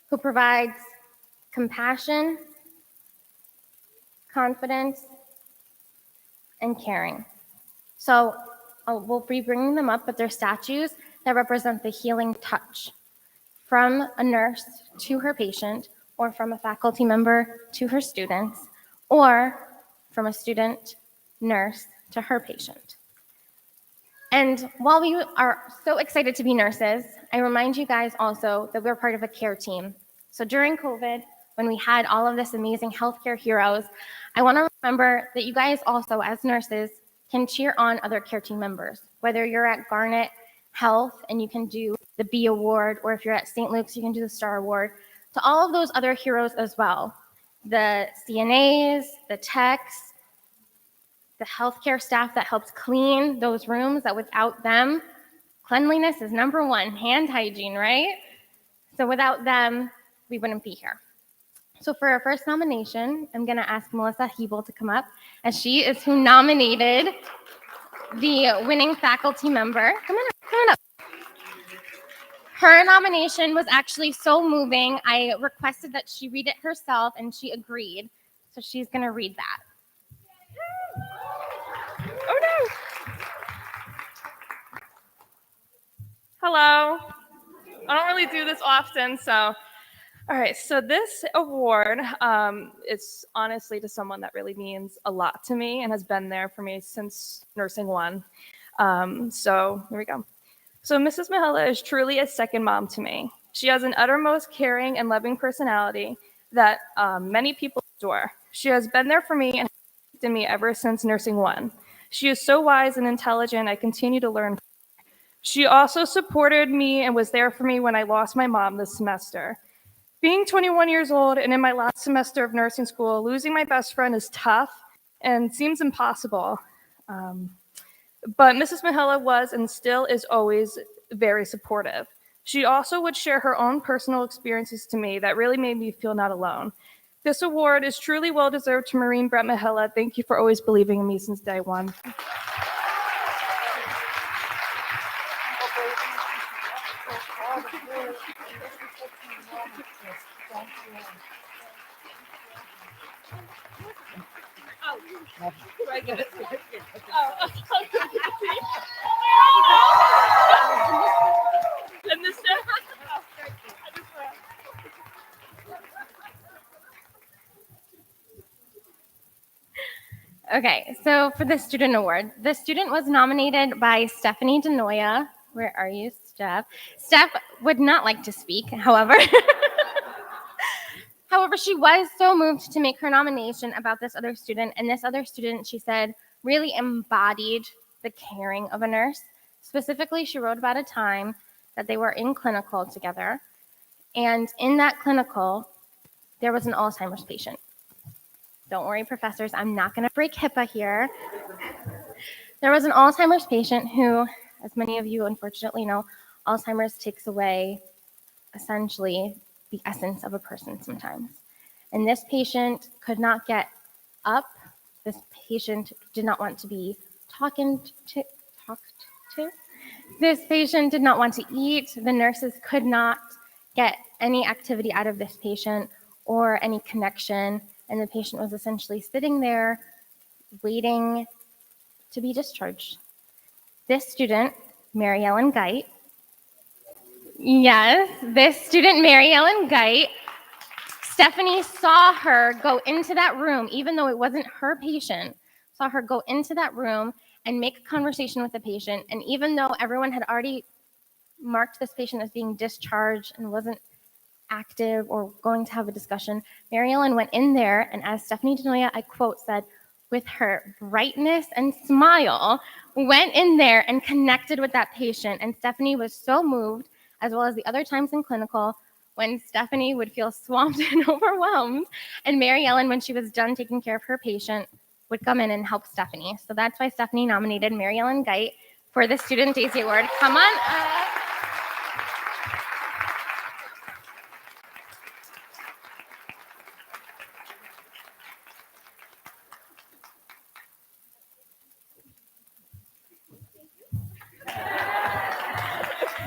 who provides compassion, confidence, and caring. So we'll be bringing them up, but they're statues that represent the healing touch from a nurse to her patient, or from a faculty member to her students, or from a student nurse to her patient. And while we are so excited to be nurses, I remind you guys also that we're part of a care team. So during COVID, when we had all of this amazing healthcare heroes, I want to remember that you guys also, as nurses, can cheer on other care team members. Whether you're at Garnet Health and you can do the B Award, or if you're at St. Luke's, you can do the Star Award, to all of those other heroes as well. The CNAs, the techs, the healthcare staff that helps clean those rooms, that without them, cleanliness is number one, hand hygiene, right? So without them, we wouldn't be here. So for our first nomination, I'm gonna ask Melissa Hebel to come up, as she is who nominated the winning faculty member. Come on up. Her nomination was actually so moving, I requested that she read it herself, and she agreed. So she's gonna read that. Oh no! Hello. I don't really do this often, so. All right, so this award is honestly to someone that really means a lot to me and has been there for me since Nursing One. So here we go. So Mrs. Mahela is truly a second mom to me. She has an uttermost caring and loving personality that many people adore. She has been there for me and to me ever since Nursing One. She is so wise and intelligent, I continue to learn. She also supported me and was there for me when I lost my mom this semester. Being 21 years old and in my last semester of nursing school, losing my best friend is tough and seems impossible. But Mrs. Mahela was and still is always very supportive. She also would share her own personal experiences to me that really made me feel not alone. This award is truly well-deserved to Maureen Brett Mahela. Thank you for always believing in me since day one. Okay, so for the student award, the student was nominated by Stephanie DeNoia. Where are you, Steph? Steph would not like to speak, however. However, she was so moved to make her nomination about this other student, and this other student, she said, really embodied the caring of a nurse. Specifically, she wrote about a time that they were in clinical together, and in that clinical, there was an Alzheimer's patient. Don't worry, professors, I'm not going to break HIPAA here. There was an Alzheimer's patient who, as many of you unfortunately know, Alzheimer's takes away essentially the essence of a person sometimes. And this patient could not get up. This patient did not want to be talked to. This patient did not want to eat. The nurses could not get any activity out of this patient or any connection. And the patient was essentially sitting there waiting to be discharged. This student, Mary Ellen Geit, Yes, this student, Mary Ellen Geit, Stephanie saw her go into that room, even though it wasn't her patient, saw her go into that room and make a conversation with the patient. And even though everyone had already marked this patient as being discharged and wasn't active or going to have a discussion, Mary Ellen went in there and, as Stephanie Denoya, I quote, said, with her brightness and smile, went in there and connected with that patient. And Stephanie was so moved, as well as the other times in clinical, when Stephanie would feel swamped and overwhelmed. And Mary Ellen, when she was done taking care of her patient, would come in and help Stephanie. So that's why Stephanie nominated Mary Ellen Geit for the Student Daisy Award. Come on up.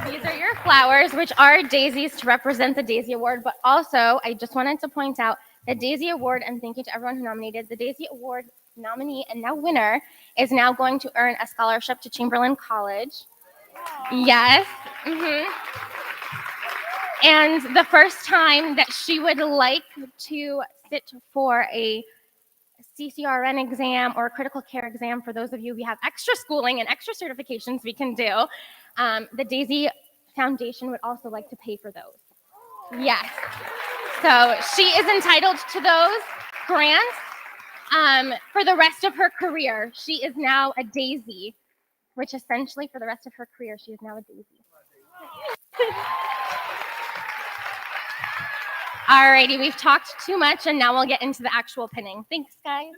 These are your flowers, which are daisies to represent the Daisy Award. But also, I just wanted to point out the Daisy Award, and thank you to everyone who nominated. The Daisy Award nominee and now winner is now going to earn a scholarship to Chamberlain College. Yes. And the first time that she would like to sit for a CCRN exam or a critical care exam, for those of you, we have extra schooling and extra certifications we can do. The Daisy Foundation would also like to pay for those. Yes. So she is entitled to those grants for the rest of her career. She is now a Daisy, which essentially for the rest of her career, she is now a Daisy. Alrighty, we've talked too much and now we'll get into the actual pinning. Thanks, guys.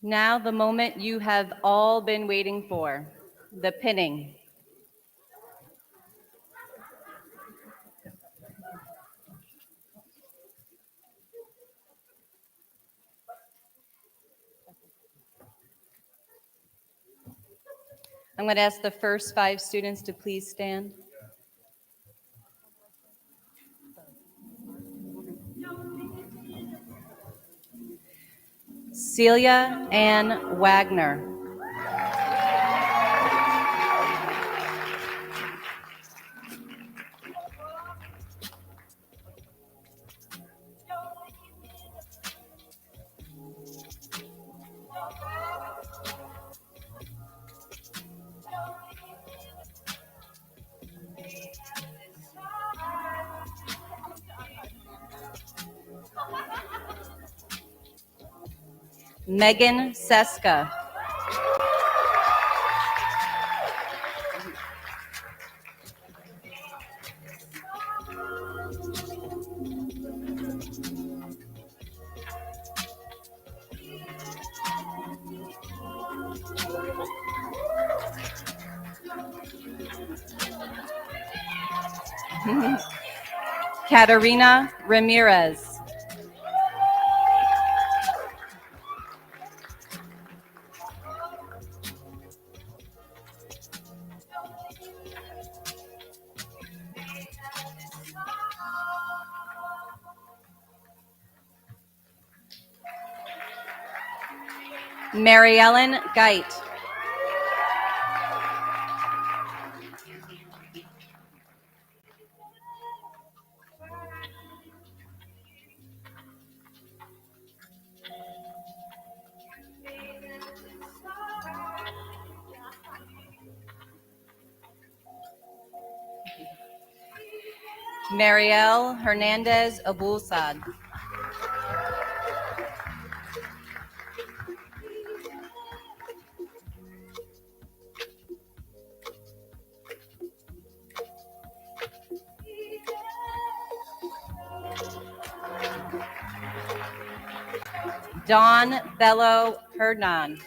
Now the moment you have all been waiting for, the pinning. I'm going to ask the first 5 students to please stand. Celia Ann Wagner. Megan Seska. Katerina Ramirez. Mary Ellen Geit. Marielle Hernandez Abulsad. Dawn Bello Hernan.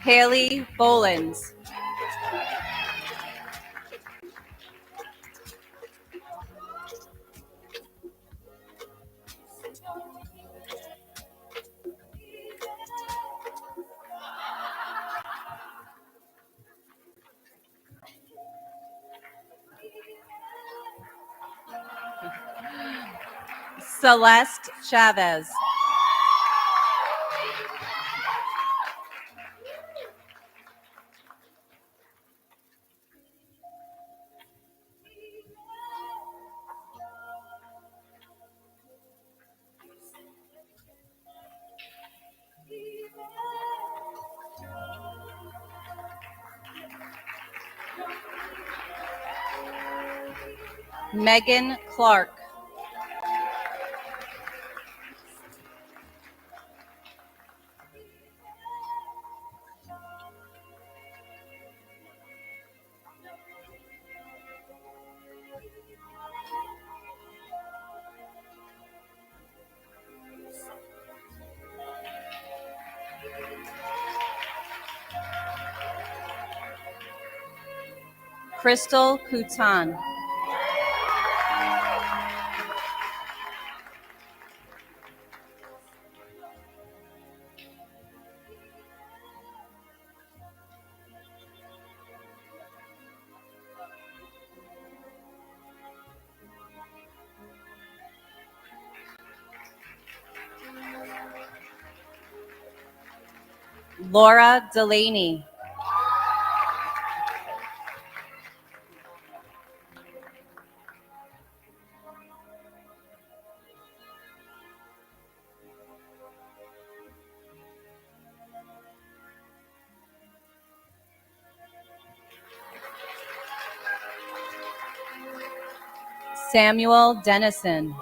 Haley Bolins. Celeste Chavez. Megan Clark. Crystal Coutan. Laura Delaney. Samuel Dennison.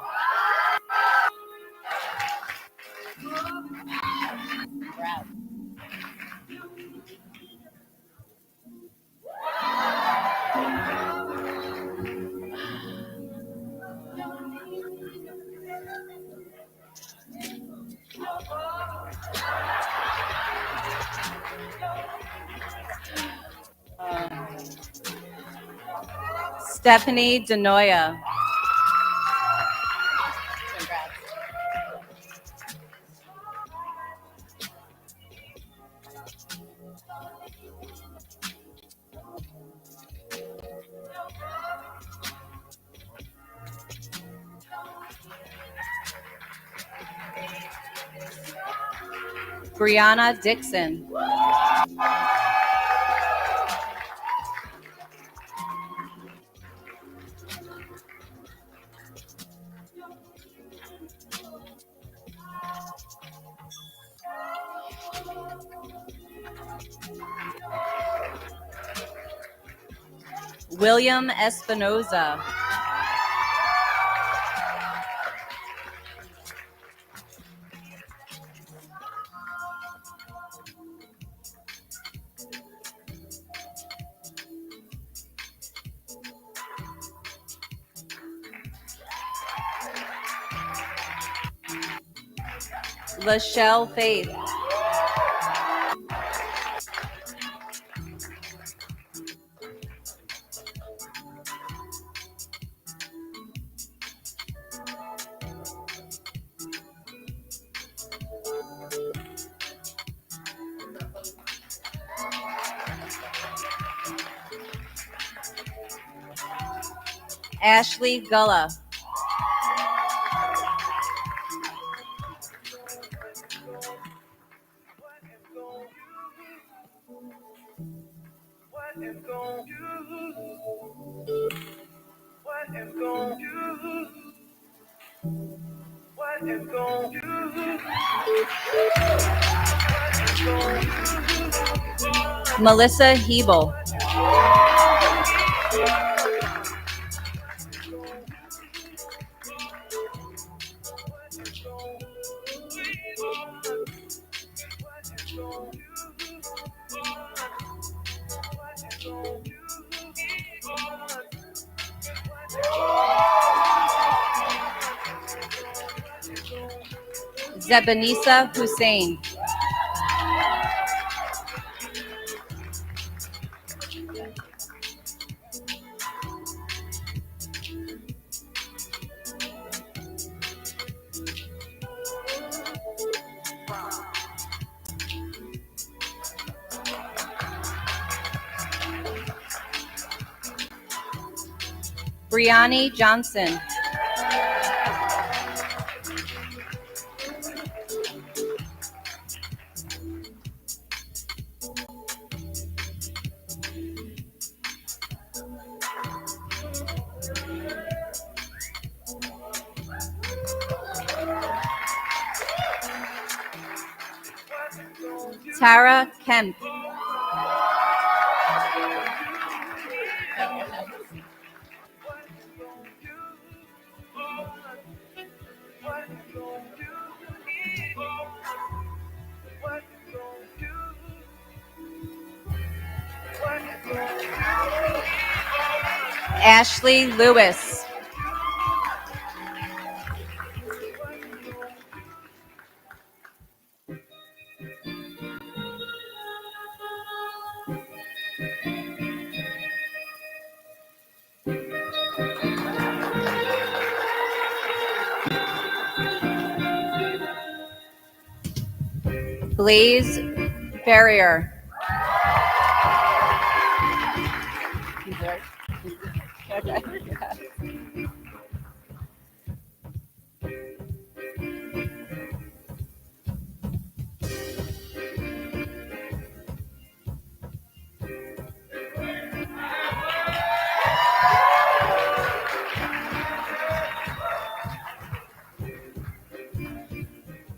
Stephanie Denoya. Brianna Dixon. William Espinoza. Lachelle Faith. Ashley Gulla. Melissa Hebel. Zebanisa Hussein. Brianni Johnson. Tara Kemp. Ashley Lewis. Blaze Ferrier.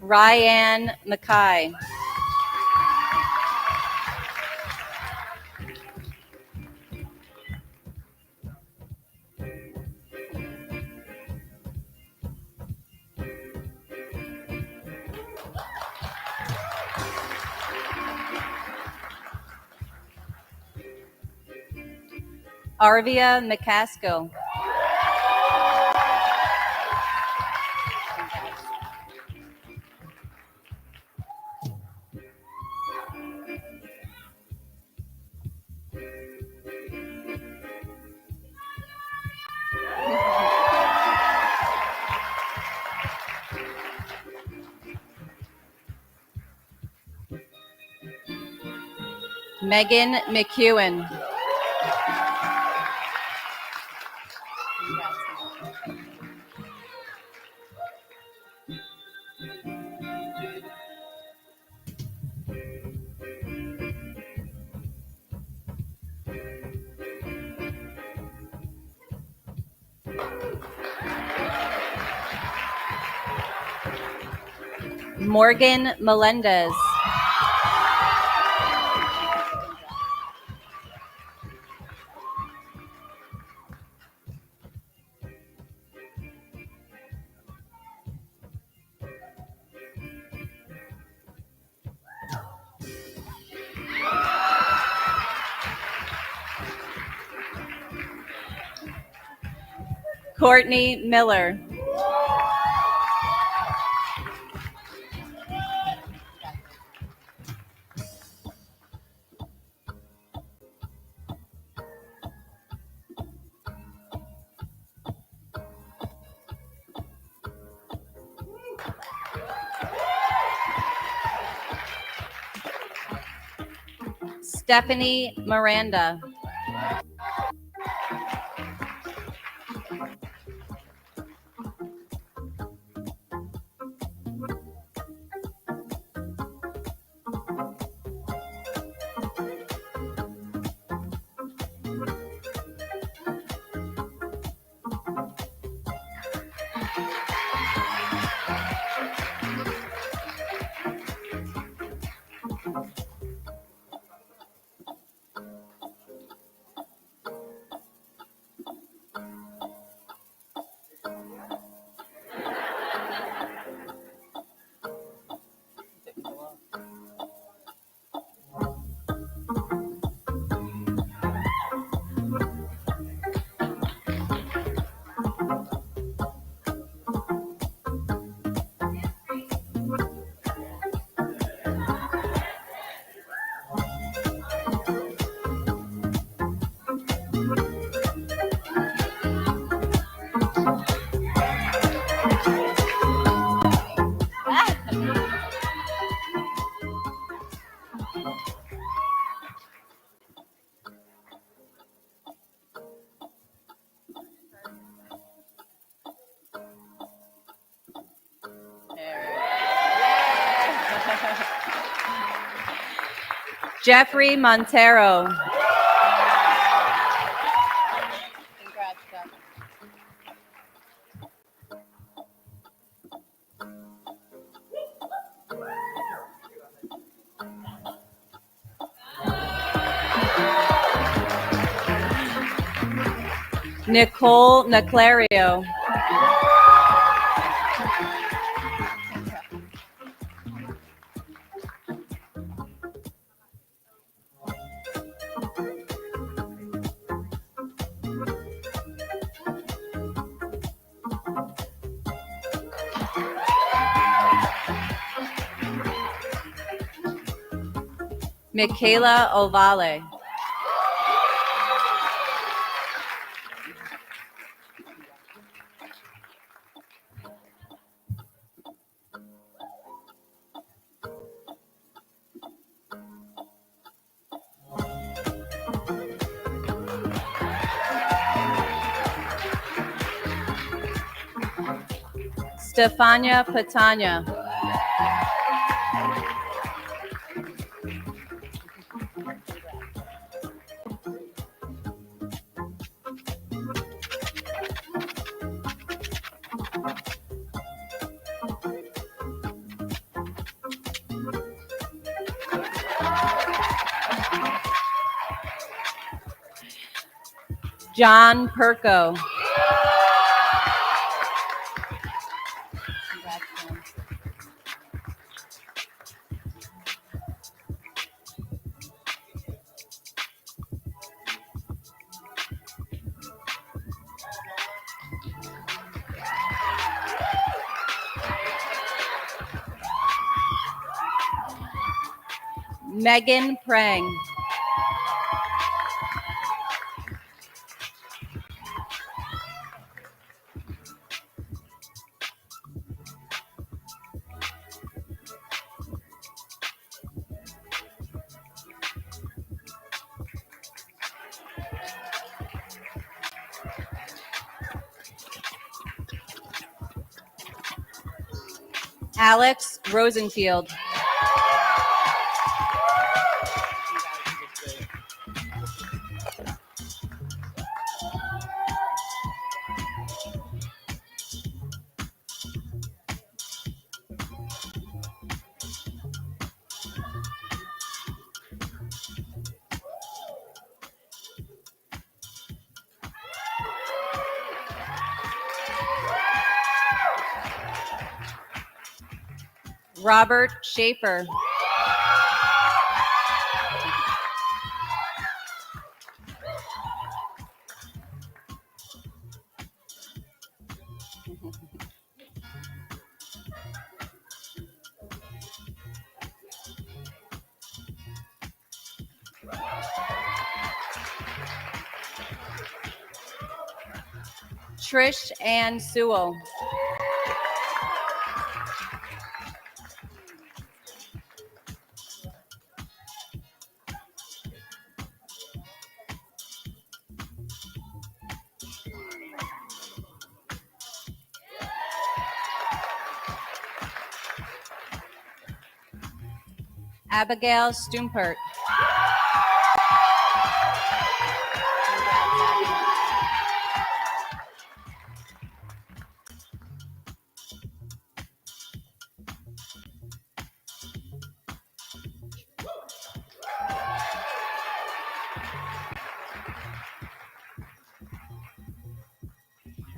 Ryan Mackay. Arvia McCaskill. Megan McEwen. Morgan Melendez. Courtney Miller. Stephanie Miranda. Jeffrey Montero. Congrats, Jeff. Nicole Naclario. Michaela Ovale. Stefania Patania. John Perko. Megan Prang. Alex Rosenfield. Robert Schaefer. Trish Ann Sewell. Abigail Stumpert.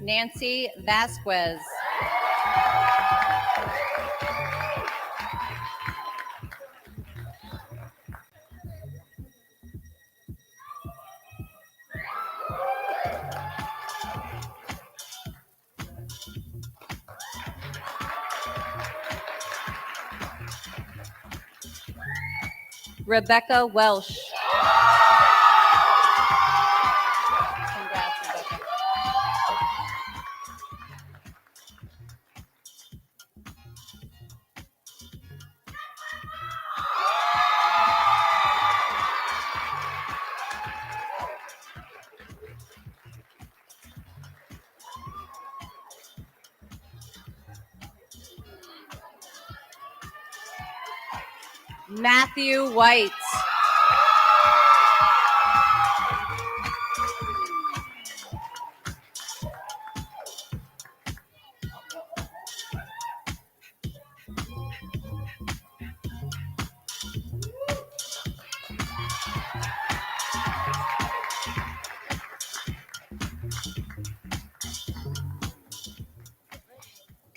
Nancy Vasquez. Rebecca Welsh. Congrats, Rebecca. Matthew White.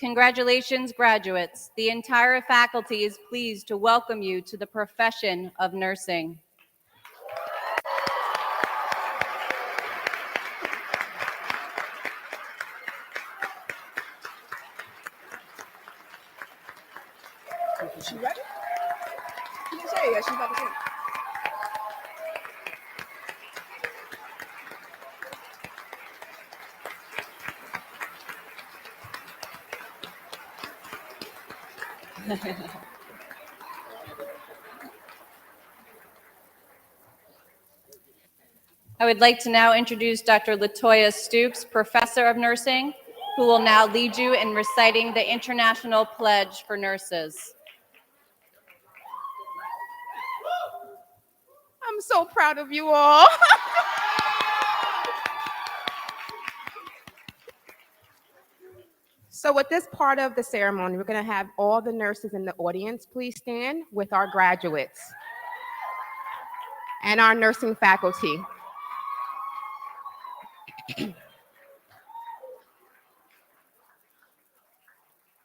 Congratulations, graduates. The entire faculty is pleased to welcome you to the profession of nursing. She ready? She didn't say it yet. She's about to say it. I would like to now introduce Dr. Latoya Stoops, Professor of Nursing, who will now lead you in reciting the International Pledge for Nurses. I'm so proud of you all. So with this part of the ceremony, we're going to have all the nurses in the audience please stand with our graduates and our nursing faculty.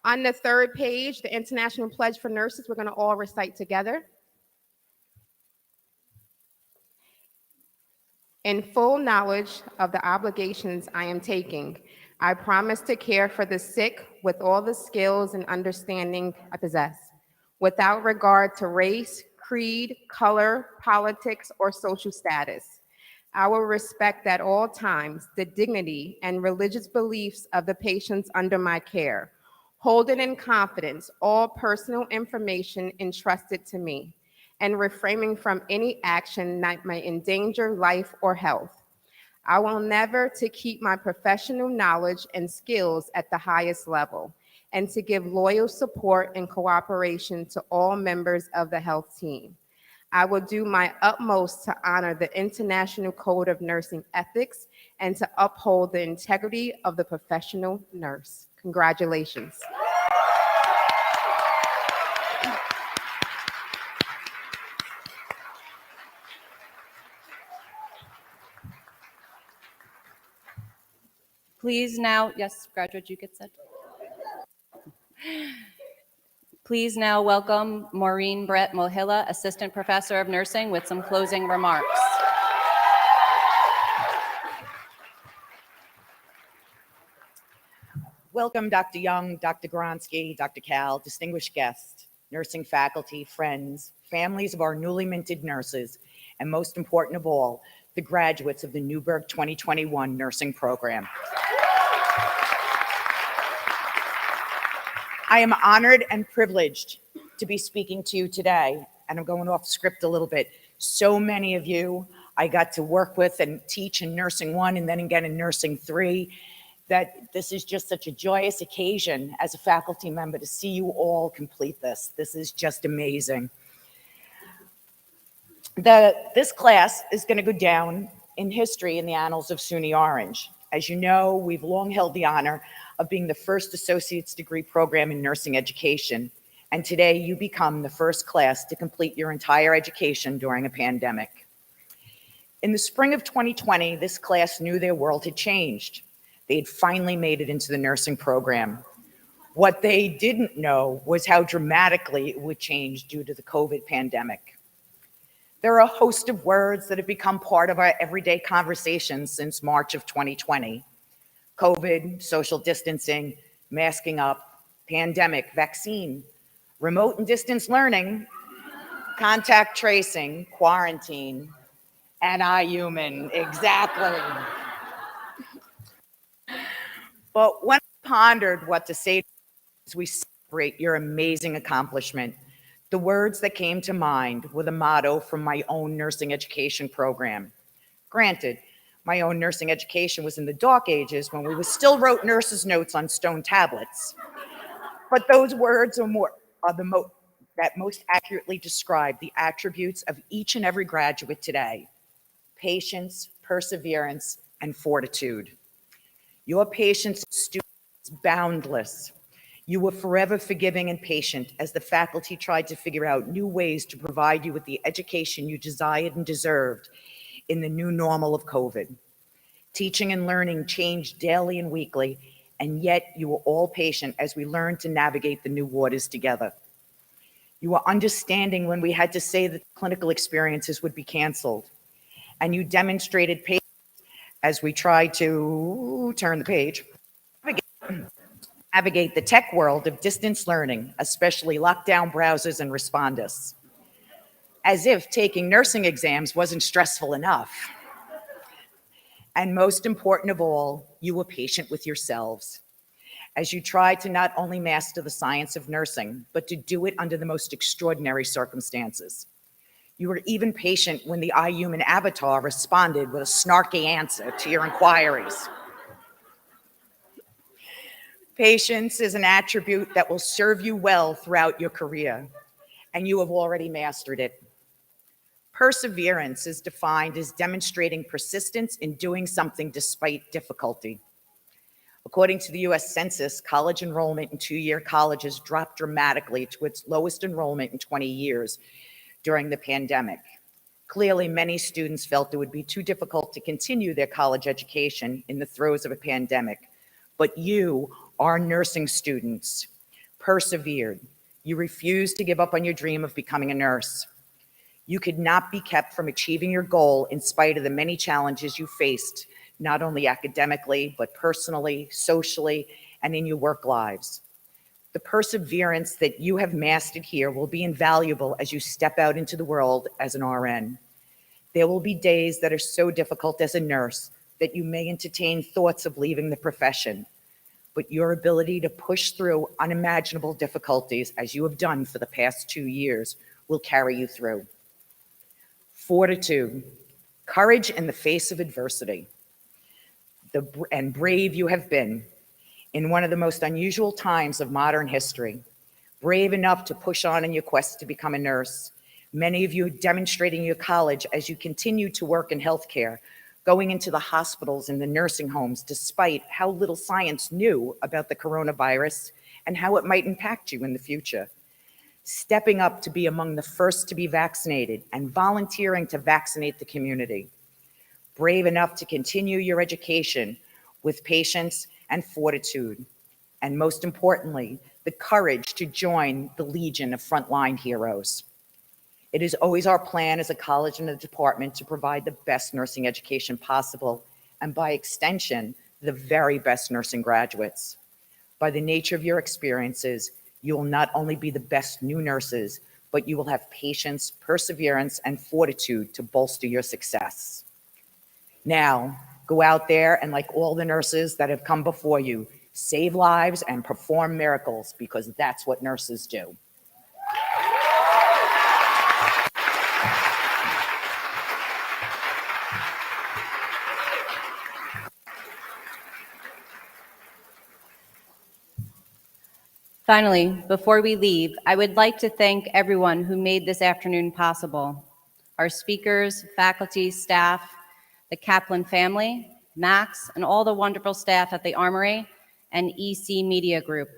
On the third page, the International Pledge for Nurses, we're going to all recite together. In full knowledge of the obligations I am taking, I promise to care for the sick with all the skills and understanding I possess, without regard to race, creed, color, politics, or social status. I will respect at all times the dignity and religious beliefs of the patients under my care, holding in confidence all personal information entrusted to me, and refraining from any action that may endanger life or health. I will endeavor to keep my professional knowledge and skills at the highest level, and to give loyal support and cooperation to all members of the health team. I will do my utmost to honor the International Code of Nursing Ethics and to uphold the integrity of the professional nurse. Congratulations. Please now, yes, graduates, you get set. Please now welcome Maureen Brett Mohilla, Assistant Professor of Nursing, with some closing remarks. Welcome, Dr. Young, Dr. Gronsky, Dr. Cal, distinguished guests, nursing faculty, friends, families of our newly minted nurses, and most important of all, the graduates of the Newburgh 2021 nursing program. I am honored and privileged to be speaking to you today, and I'm going off script a little bit. So many of you I got to work with and teach in Nursing 1 and then again in Nursing 3, that this is just such a joyous occasion as a faculty member to see you all complete this. This is just amazing. This class is going to go down in history in the annals of SUNY Orange. As you know, we've long held the honor of being the first associate's degree program in nursing education, and today you become the first class to complete your entire education during a pandemic. In the spring of 2020, this class knew their world had changed. They had finally made it into the nursing program. What they didn't know was how dramatically it would change due to the COVID pandemic. There are a host of words that have become part of our everyday conversations since March of 2020. COVID, social distancing, masking up, pandemic, vaccine, remote and distance learning, contact tracing, quarantine, and iHuman, exactly. But when I pondered what to say as we celebrate your amazing accomplishment, the words that came to mind were the motto from my own nursing education program. Granted, my own nursing education was in the dark ages when we still wrote nurses' notes on stone tablets. But those words that most accurately describe the attributes of each and every graduate today: patience, perseverance, and fortitude. Your patience, students, is boundless. You were forever forgiving and patient as the faculty tried to figure out new ways to provide you with the education you desired and deserved in the new normal of COVID. Teaching and learning changed daily and weekly, and yet you were all patient as we learned to navigate the new waters together. You were understanding when we had to say that clinical experiences would be canceled, and you demonstrated patience as we tried to turn the page, navigate the tech world of distance learning, especially lockdown browsers and responders. As if taking nursing exams wasn't stressful enough. And most important of all, you were patient with yourselves as you tried to not only master the science of nursing, but to do it under the most extraordinary circumstances. You were even patient when the iHuman avatar responded with a snarky answer to your inquiries. Patience is an attribute that will serve you well throughout your career, and you have already mastered it. Perseverance is defined as demonstrating persistence in doing something despite difficulty. According to the US Census, college enrollment in two-year colleges dropped dramatically to its lowest enrollment in 20 years during the pandemic. Clearly, many students felt it would be too difficult to continue their college education in the throes of a pandemic. But you, our nursing students, persevered. You refused to give up on your dream of becoming a nurse. You could not be kept from achieving your goal in spite of the many challenges you faced, not only academically, but personally, socially, and in your work lives. The perseverance that you have mastered here will be invaluable as you step out into the world as an RN. There will be days that are so difficult as a nurse that you may entertain thoughts of leaving the profession, but your ability to push through unimaginable difficulties, as you have done for the past 2 years, will carry you through. Fortitude, courage in the face of adversity, and brave you have been in one of the most unusual times of modern history. Brave enough to push on in your quest to become a nurse. Many of you demonstrating your college as you continue to work in healthcare, going into the hospitals and the nursing homes despite how little science knew about the coronavirus and how it might impact you in the future. Stepping up to be among the first to be vaccinated and volunteering to vaccinate the community. Brave enough to continue your education with patience and fortitude. And most importantly, the courage to join the Legion of Frontline Heroes. It is always our plan as a college and a department to provide the best nursing education possible, and by extension, the very best nursing graduates. By the nature of your experiences, you will not only be the best new nurses, but you will have patience, perseverance, and fortitude to bolster your success. Now, go out there and, like all the nurses that have come before you, save lives and perform miracles, because that's what nurses do. Finally, before we leave, I would like to thank everyone who made this afternoon possible. Our speakers, faculty, staff, the Kaplan family, Max, and all the wonderful staff at the Armory and EC Media Group.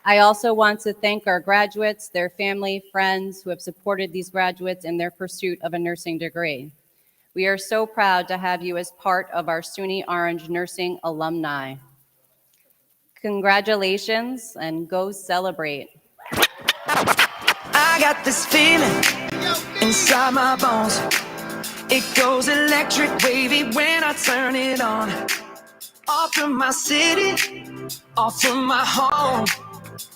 I also want to thank our graduates, their family, friends who have supported these graduates in their pursuit of a nursing degree. We are so proud to have you as part of our SUNY Orange Nursing alumni. Congratulations and go celebrate. I got this feeling inside my bones. It goes electric wavy when I turn it on. Off from my city, off from my home.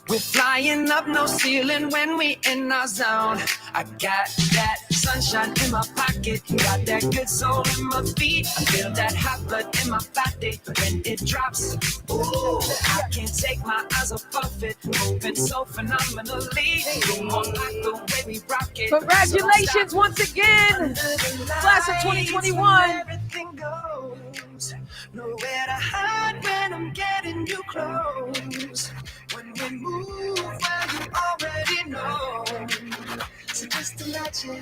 We're flying up no ceiling when we in our zone. I got that sunshine in my pocket, got that good soul in my feet. I feel that hot blood in my body when it drops. Ooh, I can't take my eyes off of it, moving so phenomenally. More like the way we rock it. Congratulations once again, class of 2021. Everything goes, nowhere to hide when I'm getting you close. When we move, well, you already know. So just imagine.